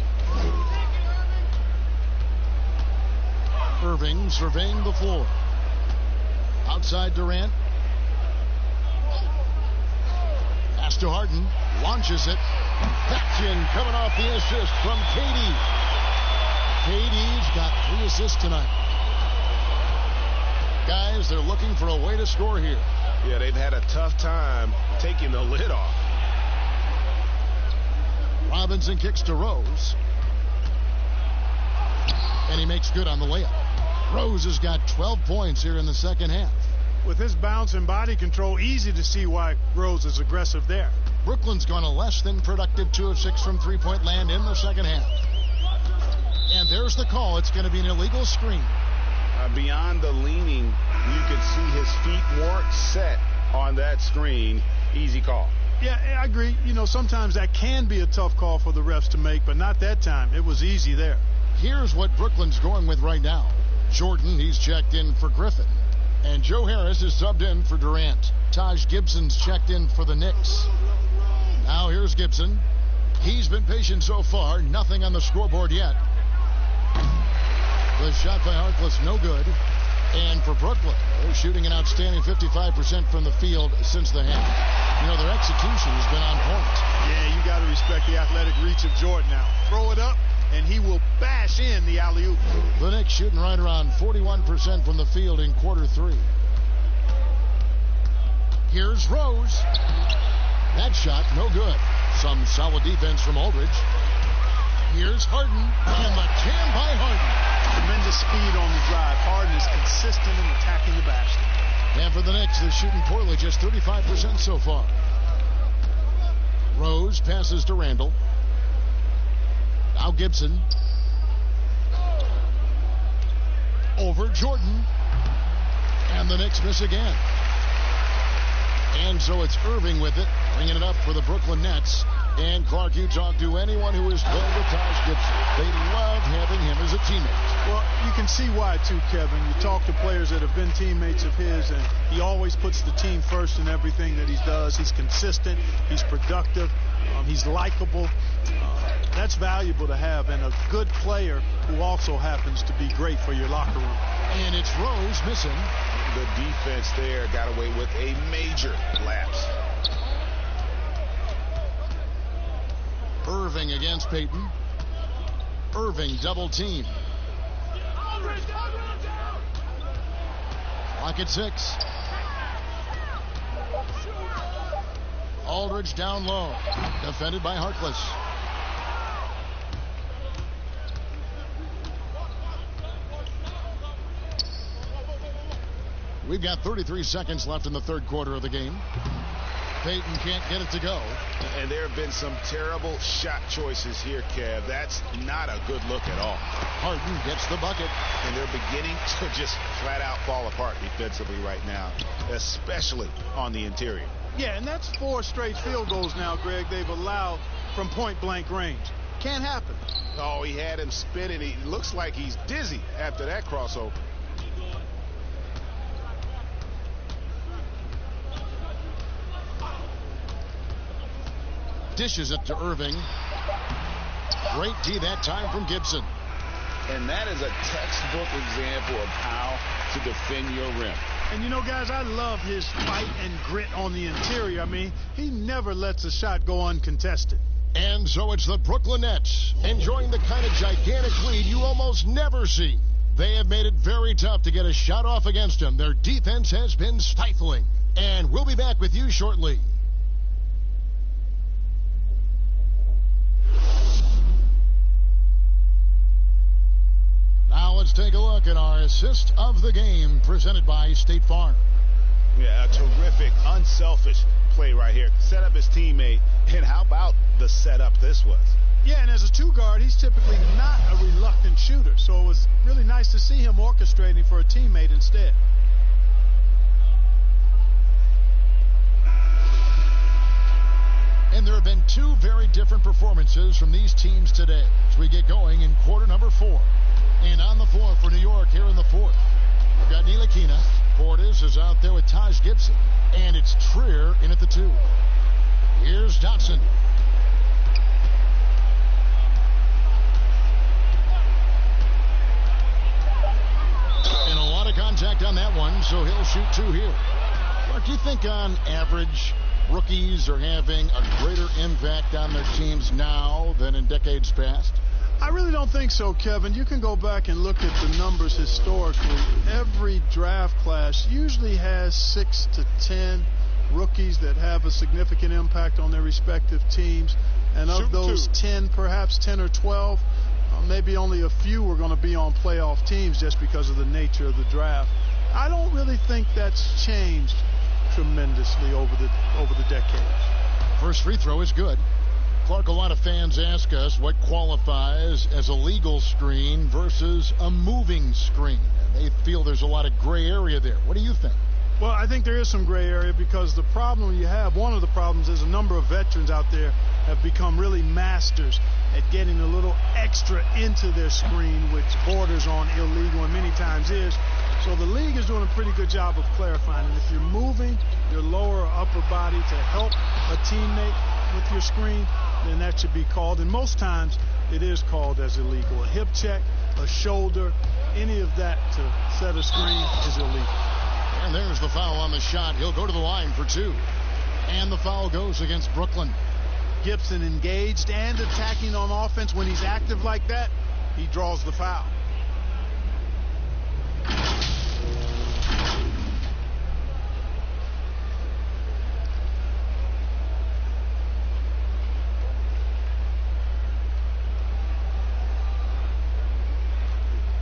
Irving surveying the floor. Outside Durant. Pass to Harden. Launches it. That's in, coming off the assist from KD. KD's got 3 assists tonight. Guys, they're looking for a way to score here. Yeah, they've had a tough time taking the lid off. Robinson kicks to Rose. And he makes good on the layup. Rose has got 12 points here in the second half. With his bounce and body control, easy to see why Rose is aggressive there. Brooklyn's gone a less than productive 2 of 6 from three-point land in the second half. And there's the call. It's going to be an illegal screen. Beyond the leaning, you could see his feet weren't set on that screen. Easy call. Yeah, I agree. You know, sometimes that can be a tough call for the refs to make, but not that time. It was easy there. Here's what Brooklyn's going with right now. Jordan, he's checked in for Griffin. And Joe Harris is subbed in for Durant. Taj Gibson's checked in for the Knicks. Now here's Gibson. He's been patient so far. Nothing on the scoreboard yet. The shot by Harkless, no good. And for Brooklyn, they're shooting an outstanding 55% from the field since the half. You know, their execution has been on point. Yeah, you got to respect the athletic reach of Jordan now. Throw it up, and he will bash in the alley-oop. The Knicks shooting right around 41% from the field in quarter 3. Here's Rose. That shot, no good. Some solid defense from Aldridge. Here's Harden, and the jam by Harden. Tremendous speed on the drive. Harden is consistent in attacking the basket. And for the Knicks, they're shooting poorly, just 35% so far. Rose passes to Randall. Now Gibson. Over Jordan. And the Knicks miss again. And so it's Irving with it, bringing it up for the Brooklyn Nets. And Clark, you talk to anyone who has played with Taj Gibson. They love having him as a teammate. Well, you can see why, too, Kevin. You talk to players that have been teammates of his, and he always puts the team first in everything that he does. He's consistent. He's productive. He's likable. That's valuable to have, and a good player who also happens to be great for your locker room. And it's Rose missing. The defense there got away with a major lapse. Irving against Payton. Irving double team. Clock at 6. Aldridge down low. Defended by Harkless. We've got 33 seconds left in the third quarter of the game. Payton can't get it to go. And there have been some terrible shot choices here, Kev. That's not a good look at all. Harden gets the bucket. And they're beginning to just flat out fall apart defensively right now, especially on the interior. Yeah, and that's 4 straight field goals now, Greg, they've allowed from point-blank range. Can't happen. Oh, he had him spinning. He looks like he's dizzy after that crossover. Dishes it to Irving. Great D that time from Gibson. And that is a textbook example of how to defend your rim. And, you know, guys, I love his fight and grit on the interior. I mean, he never lets a shot go uncontested. And so it's the Brooklyn Nets enjoying the kind of gigantic lead you almost never see. They have made it very tough to get a shot off against them. Their defense has been stifling. And we'll be back with you shortly. Now let's take a look at our assist of the game presented by State Farm. Yeah, a terrific, unselfish play right here. Set up his teammate, and how about the setup this was? Yeah, and as a 2-guard, he's typically not a reluctant shooter, so it was really nice to see him orchestrating for a teammate instead. And there have been 2 very different performances from these teams today as we get going in quarter number 4. And on the floor for New York here in the 4th, we've got Ntilikina. Portis is out there with Taj Gibson. And it's Trier in at the 2. Here's Dotson. And a lot of contact on that one, so he'll shoot 2 here. Mark, do you think on average rookies are having a greater impact on their teams now than in decades past? I really don't think so, Kevin. You can go back and look at the numbers historically. Every draft class usually has 6 to 10 rookies that have a significant impact on their respective teams. And of those 10, perhaps 10 or 12, maybe only a few are going to be on playoff teams just because of the nature of the draft. I don't really think that's changed tremendously over the decades. First free throw is good. Clark, a lot of fans ask us what qualifies as a legal screen versus a moving screen. They feel there's a lot of gray area there. What do you think? Well, I think there is some gray area because the problem you have, one of the problems is a number of veterans out there have become really masters at getting a little extra into their screen, which borders on illegal and many times is. So the league is doing a pretty good job of clarifying. And if you're moving your lower or upper body to help a teammate with your screen, then that should be called. And most times it is called as illegal. A hip check, a shoulder, any of that to set a screen is illegal. And there's the foul on the shot. He'll go to the line for 2. And the foul goes against Brooklyn. Gibson engaged and attacking on offense. When he's active like that, he draws the foul.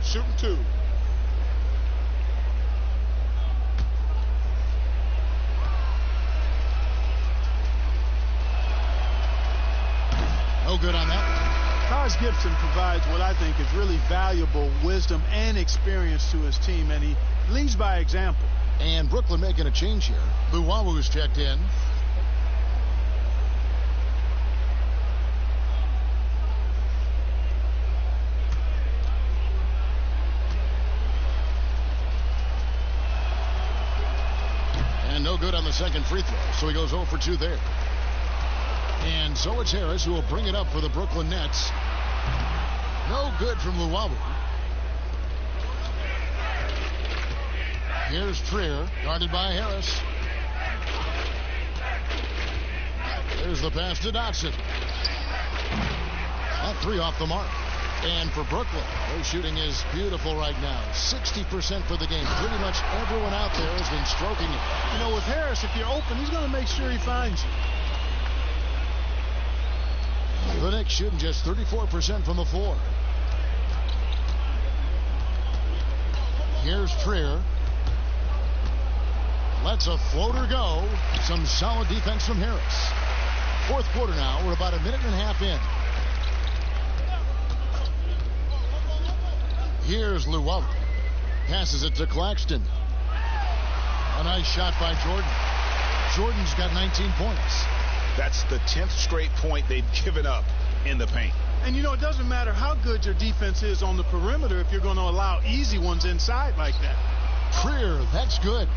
Shooting 2. No good on that one. Taj Gibson provides what I think is really valuable wisdom and experience to his team, and he leads by example. And Brooklyn making a change here. Luwawu is checked in. second free throw, so he goes 0 for 2 there. And so it's Harris who will bring it up for the Brooklyn Nets. No good from Luwawu. Here's Trier, guarded by Harris. There's the pass to Dotson. That 3 off the mark. And for Brooklyn, their shooting is beautiful right now. 60% for the game. Pretty much everyone out there has been stroking it. You know, with Harris, if you're open, he's going to make sure he finds you. The Knicks shooting just 34% from the floor. Here's Trier. Lets a floater go. Some solid defense from Harris. Fourth quarter now. We're about a minute and a half in. Here's Luwawu. Passes it to Claxton. A nice shot by Jordan. Jordan's got 19 points. That's the 10th straight point they've given up in the paint. And, you know, it doesn't matter how good your defense is on the perimeter if you're going to allow easy ones inside like that. Trier, that's good.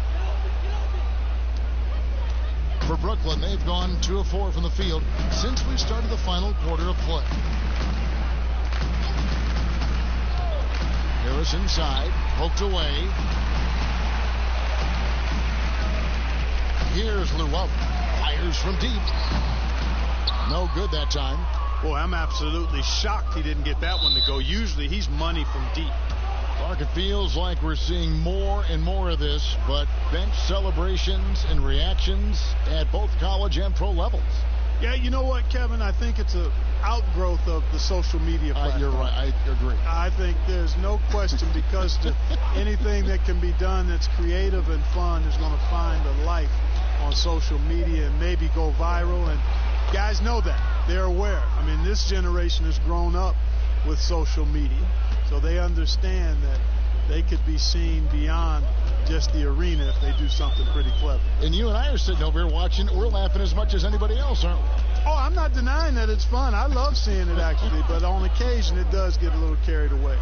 For Brooklyn, they've gone 2 of 4 from the field since we started the final quarter of play. Harris inside, poked away. Here's Luwawu. Fires from deep. No good that time. Boy, I'm absolutely shocked he didn't get that one to go. Usually he's money from deep. Clark, it feels like we're seeing more and more of this, but bench celebrations and reactions at both college and pro levels. Yeah, you know what, Kevin? I think it's an outgrowth of the social media platform. You're right. I agree. I think there's no question because anything that can be done that's creative and fun is going to find a life on social media and maybe go viral. And guys know that. They're aware. I mean, this generation has grown up with social media. So they understand that they could be seen beyond just the arena if they do something pretty clever. And you and I are sitting over here watching. We're laughing as much as anybody else, aren't we? Oh, I'm not denying that it's fun. I love seeing it, actually. But on occasion, it does get a little carried away.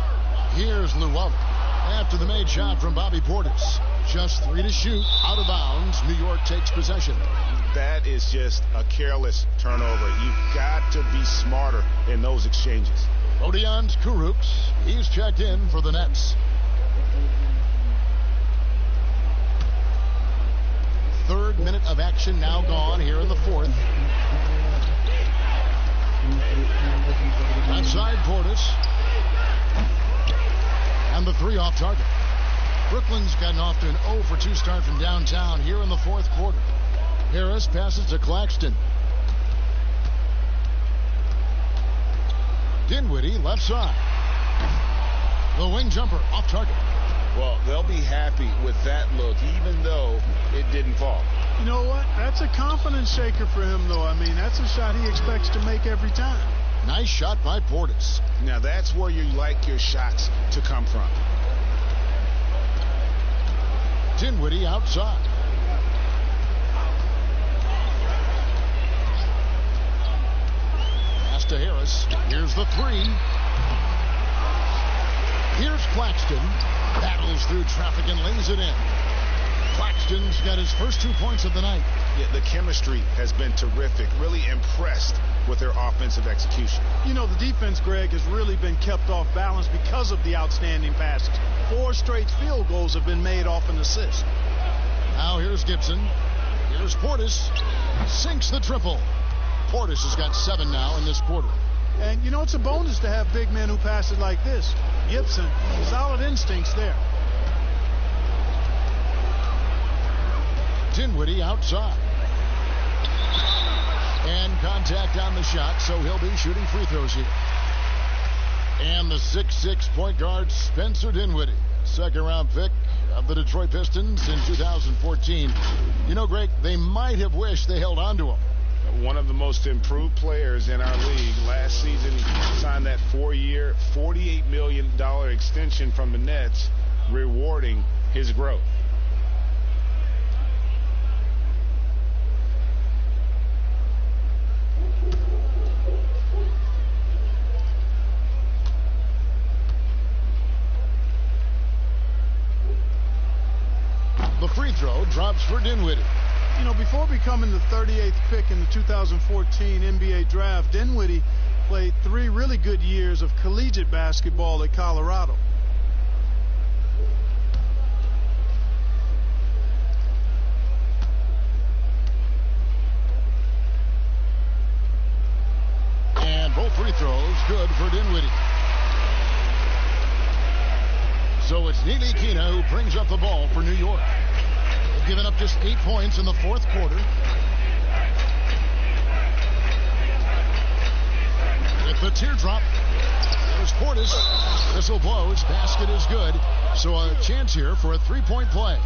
Here's Luwawu. After the made shot from Bobby Portis. Just 3 to shoot. Out of bounds. New York takes possession. That is just a careless turnover. You've got to be smarter in those exchanges. Rodion Kurucs. He's checked in for the Nets. Third minute of action now gone here in the fourth. Outside Portis. And the 3 off target. Brooklyn's gotten off to an 0 for 2 start from downtown here in the fourth quarter. Harris passes to Claxton. Dinwiddie left side. The wing jumper off target. Well, they'll be happy with that look, even though it didn't fall. You know what? That's a confidence shaker for him, though. I mean, that's a shot he expects to make every time. Nice shot by Portis. Now, that's where you like your shots to come from. Dinwiddie outside. Pass to Harris. Here's the 3. Here's Claxton. Battles through traffic and lays it in. Claxton's got his first 2 points of the night. Yeah, the chemistry has been terrific. Really impressed with their offensive execution. You know, the defense, Greg, has really been kept off balance because of the outstanding passes. 4 straight field goals have been made off an assist. Now here's Gibson. Here's Portis. Sinks the triple. Portis has got 7 now in this quarter. And, you know, it's a bonus to have big men who pass it like this. Gibson, solid instincts there. Dinwiddie outside. And contact on the shot, so he'll be shooting free throws here. And the 6'6" point guard, Spencer Dinwiddie, second-round pick of the Detroit Pistons in 2014. You know, Greg, they might have wished they held on to him. One of the most improved players in our league. Last season, he signed that 4-year, $48 million extension from the Nets, rewarding his growth. The free throw drops for Dinwiddie. You know, before becoming the 38th pick in the 2014 NBA draft, Dinwiddie played 3 really good years of collegiate basketball at Colorado. And both free throws good for Dinwiddie. So it's Ntilikina who brings up the ball for New York. They've given up just 8 points in the fourth quarter. With the teardrop, there's Portis. Whistle blows. Basket is good. So a chance here for a 3-point play.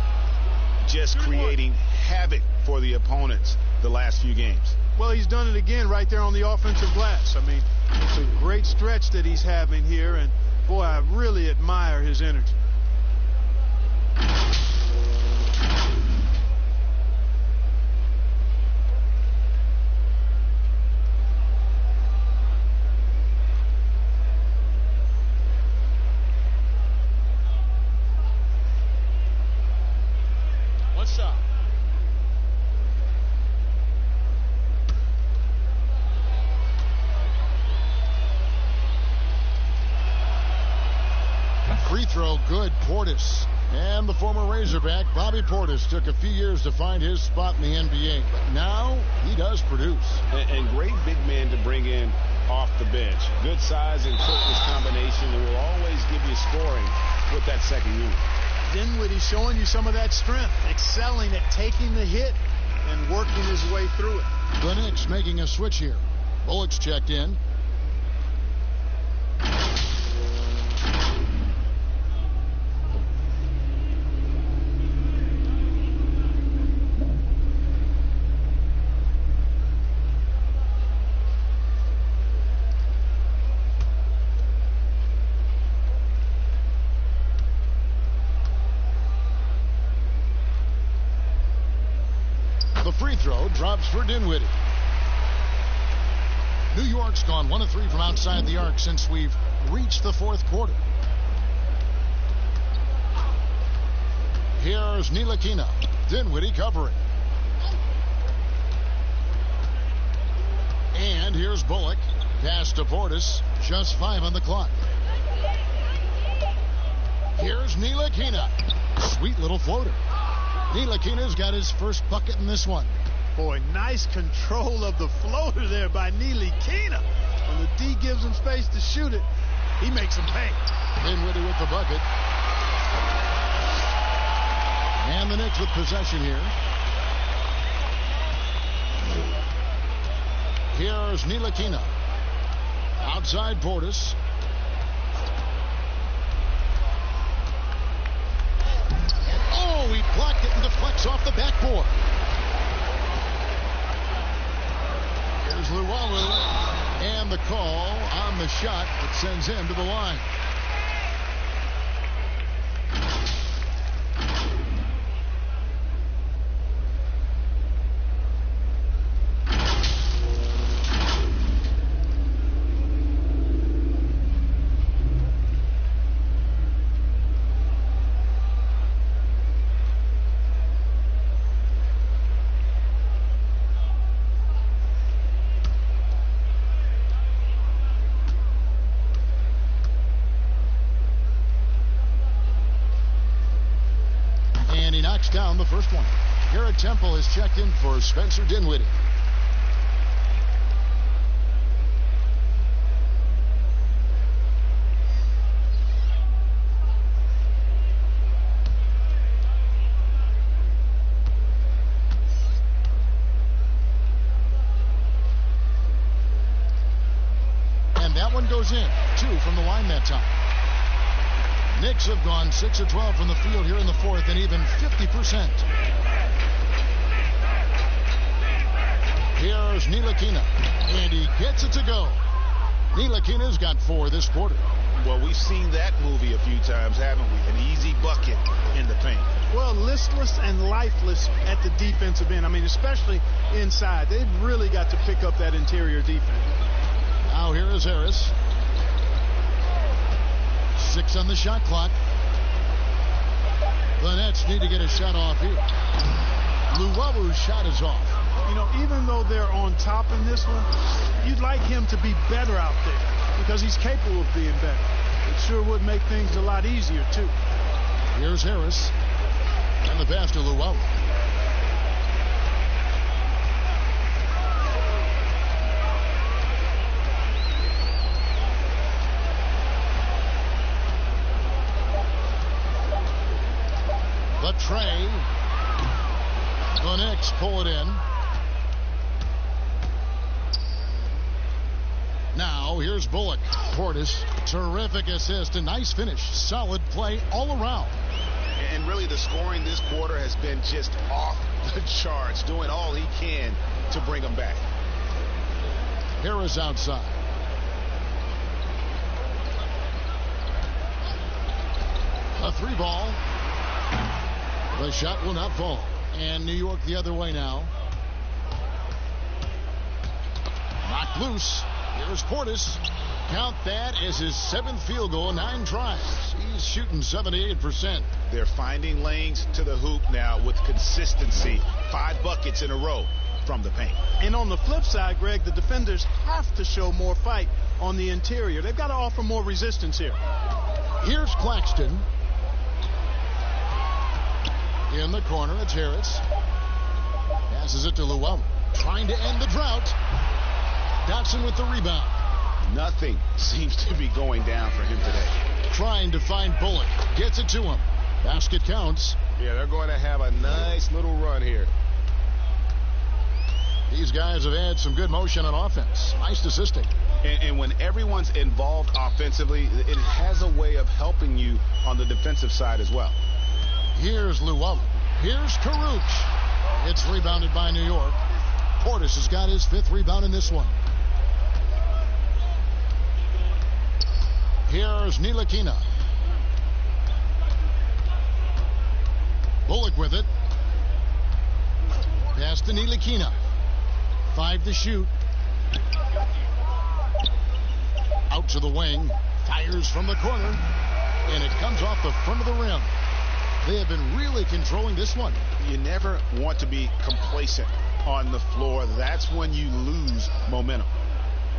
Just creating havoc for the opponents the last few games. Well, he's done it again right there on the offensive glass. I mean, it's a great stretch that he's having here, and boy, I really admire his energy. One shot. Free throw good. Portis. And the former Razorback, Bobby Portis, took a few years to find his spot in the NBA. But now he does produce. And great big man to bring in off the bench. Good size and quickness combination that will always give you scoring with that second unit. Dinwiddie showing you some of that strength, excelling at taking the hit and working his way through it. The Knicks making a switch here. Bullock's checked in. The free throw drops for Dinwiddie. New York's gone 1 of 3 from outside the arc since we've reached the fourth quarter. Here's Ntilikina. Dinwiddie covering. And here's Bullock. Pass to Portis. Just 5 on the clock. Here's Ntilikina. Sweet little floater. Ntilikina's got his first bucket in this one. Boy, nice control of the floater there by Ntilikina. When the D gives him space to shoot it, he makes him pay. Dinwiddie with the bucket. And the Knicks with possession here. Here's Ntilikina. Outside Portis. Oh, he blocked it and deflects off the backboard. Here's Luwawu. And the call on the shot that sends him to the line. Down the first one. Garrett Temple has checked in for Spencer Dinwiddie. And that one goes in. 2 from the line that time. Knicks have gone 6 of 12 from the field here in the fourth and even 50%. Here's Ntilikina, and he gets it to go. Ntilikina's got 4 this quarter. Well, we've seen that movie a few times, haven't we? An easy bucket in the paint. Well, listless and lifeless at the defensive end. I mean, especially inside. They've really got to pick up that interior defense. Now here is Harris. 6 on the shot clock. The Nets need to get a shot off here. Luwalu's shot is off. You know, even though they're on top in this one, you'd like him to be better out there because he's capable of being better. It sure would make things a lot easier, too. Here's Harris. And the pass to Luwalu. The tray. The Knicks pull it in. Now here's Bullock. Portis, terrific assist, a nice finish, solid play all around. And really the scoring this quarter has been just off the charts, doing all he can to bring them back. Harris outside. A 3-ball. The shot will not fall. And New York the other way now. Knocked loose. Here's Portis. Count that as his 7th field goal in 9 tries. He's shooting 78%. They're finding lanes to the hoop now with consistency. 5 buckets in a row from the paint. And on the flip side, Greg, the defenders have to show more fight on the interior. They've got to offer more resistance here. Here's Claxton. In the corner, it's Harris. Passes it to Luwalu. Trying to end the drought. Dotson with the rebound. Nothing seems to be going down for him today. Trying to find Bullock. Gets it to him. Basket counts. Yeah, they're going to have a nice little run here. These guys have had some good motion on offense. Nice assisting. And when everyone's involved offensively, it has a way of helping you on the defensive side as well. Here's Luwalu. Here's Karuch. It's rebounded by New York. Portis has got his 5th rebound in this one. Here's Ntilikina. Bullock with it. Pass to Ntilikina. 5 to shoot. Out to the wing. Fires from the corner. And it comes off the front of the rim. They have been really controlling this one. You never want to be complacent on the floor. That's when you lose momentum.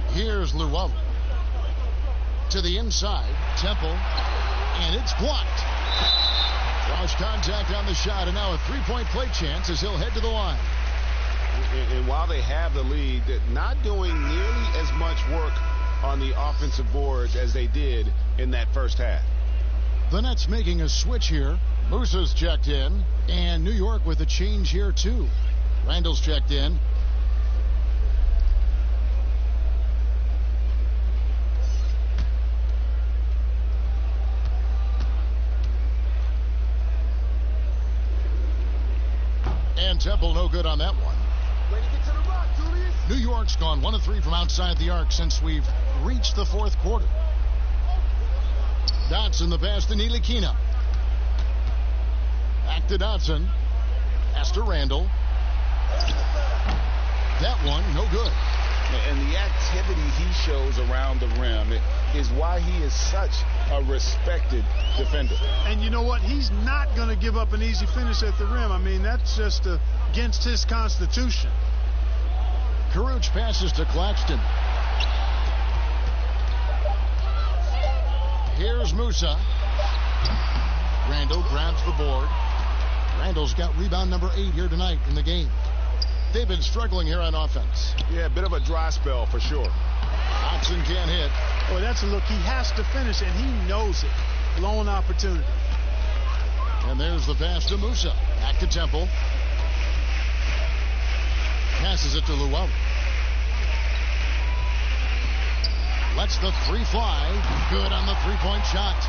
Here's Luwalu. To the inside. Temple. And it's blocked. Cross contact on the shot. And now a 3-point play chance as he'll head to the line. And while they have the lead, they're not doing nearly as much work on the offensive boards as they did in that first half. The Nets making a switch here. Musa's checked in. And New York with a change here, too. Randall's checked in. And Temple no good on that one. New York's gone 1 of 3 from outside the arc since we've reached the 4th quarter. Dotson the pass to Ntilikina. Back to Dotson. Pass to Randall. That one, no good. And the activity he shows around the rim is why he is such a respected defender. And you know what? He's not going to give up an easy finish at the rim. I mean, that's just against his constitution. Karuch passes to Claxton. Here's Musa. Randall grabs the board. Randall's got rebound number 8 here tonight in the game. They've been struggling here on offense. Yeah, a bit of a dry spell for sure. Dotson can't hit. Boy, that's a look. He has to finish, and he knows it. Blown opportunity. And there's the pass to Musa. Back to Temple. Passes it to Luwalu. Lets the 3 fly. Good on the 3-point shot.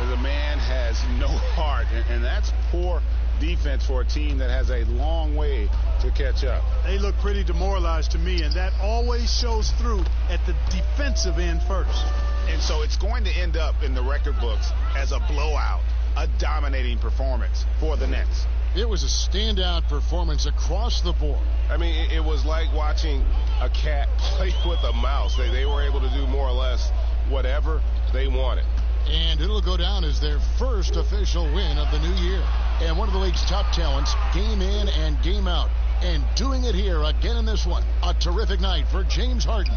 The man has no heart, and that's poor defense for a team that has a long way to catch up. They look pretty demoralized to me, and that always shows through at the defensive end first. And so it's going to end up in the record books as a blowout, a dominating performance for the Nets. It was a standout performance across the board. I mean, it was like watching a cat play with a mouse. They were able to do more or less whatever they wanted. And it'll go down as their first official win of the new year. And one of the league's top talents, game in and game out. And doing it here again in this one. A terrific night for James Harden.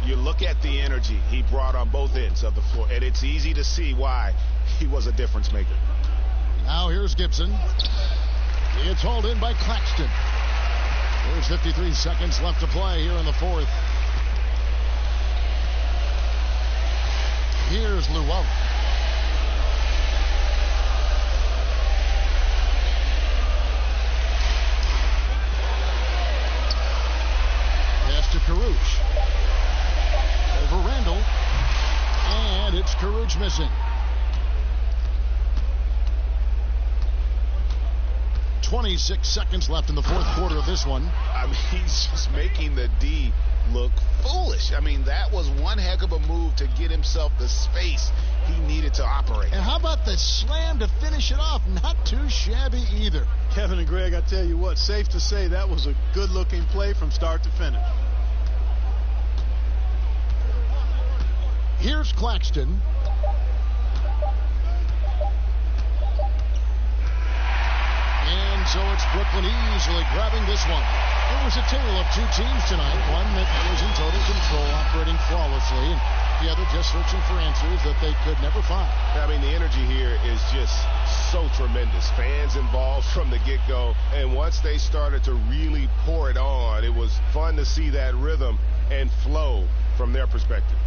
You look at the energy he brought on both ends of the floor, and it's easy to see why he was a difference maker. Now here's Gibson. It's hauled in by Claxton. There's 53 seconds left to play here in the fourth. Here's Llewellyn. Pass to Caruth. Over Randall. And it's Caruth missing. 26 seconds left in the fourth quarter of this one. I mean, he's just making the D look foolish. I mean, that was one heck of a move to get himself the space he needed to operate. And how about the slam to finish it off? Not too shabby either. Kevin and Greg, I tell you what, safe to say that was a good-looking play from start to finish. Here's Claxton. And so it's Brooklyn easily grabbing this one. It was a tale of two teams tonight. One that was in total control, operating flawlessly, and the other just searching for answers that they could never find. I mean, the energy here is just so tremendous. Fans involved from the get-go, and once they started to really pour it on, it was fun to see that rhythm and flow from their perspective.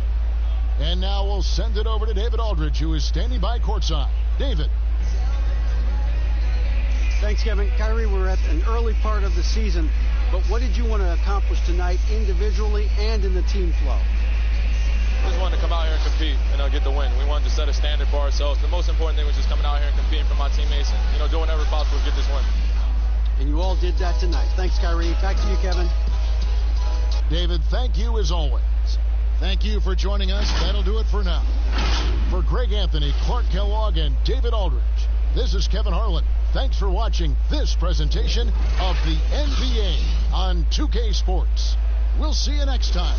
And now we'll send it over to David Aldridge, who is standing by courtside. David. Thanks, Kevin. Kyrie, we're at an early part of the season, but what did you want to accomplish tonight individually and in the team flow? We just wanted to come out here and compete and get the win. We wanted to set a standard for ourselves. The most important thing was just coming out here and competing for my teammates and doing whatever possible to get this win. And you all did that tonight. Thanks, Kyrie. Back to you, Kevin. David, thank you as always. Thank you for joining us. That'll do it for now. For Greg Anthony, Clark Kellogg, and David Aldridge, this is Kevin Harlan. Thanks for watching this presentation of the NBA on 2K Sports. We'll see you next time.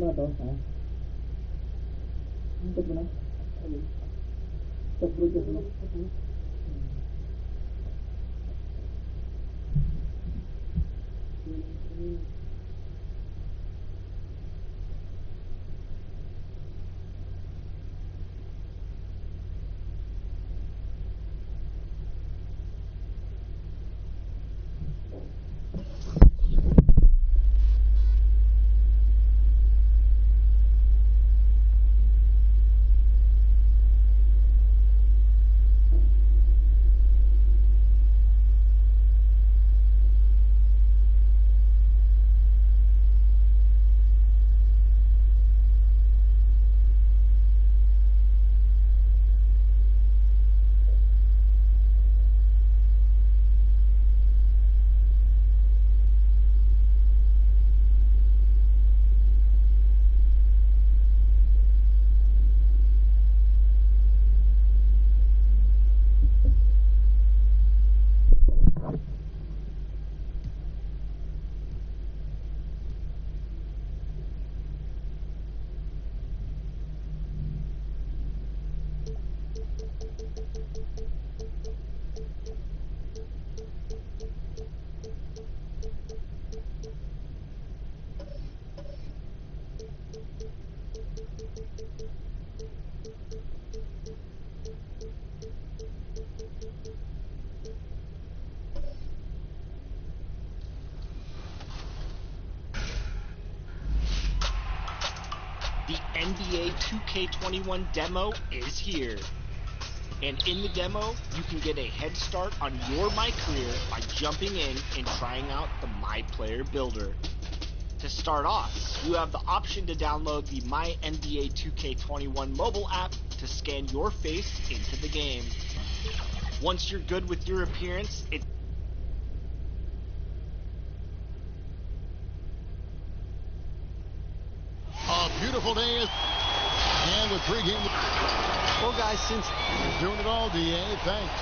na to, ha? Stop mo na? Stop broadcast mo? The NBA 2K21 demo is here. And in the demo, you can get a head start on your My Career by jumping in and trying out the My Player Builder. To start off, you have the option to download the My NBA 2K21 mobile app to scan your face into the game. Once you're good with your appearance, A beautiful day, and the pregame. Well, guys, since doing it all, DA, thanks.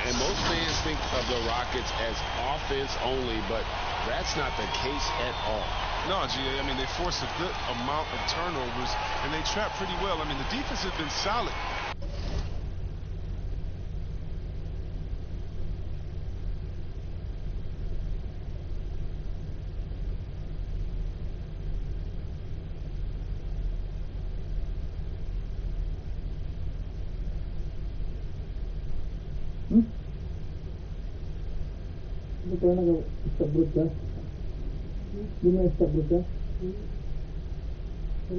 And most fans think of the Rockets as offense only, but that's not the case at all. No, GA, I mean, they force a good amount of turnovers, and they trap pretty well. I mean, the defense has been solid. Ito na stop broadcast. Di mo stop broadcast.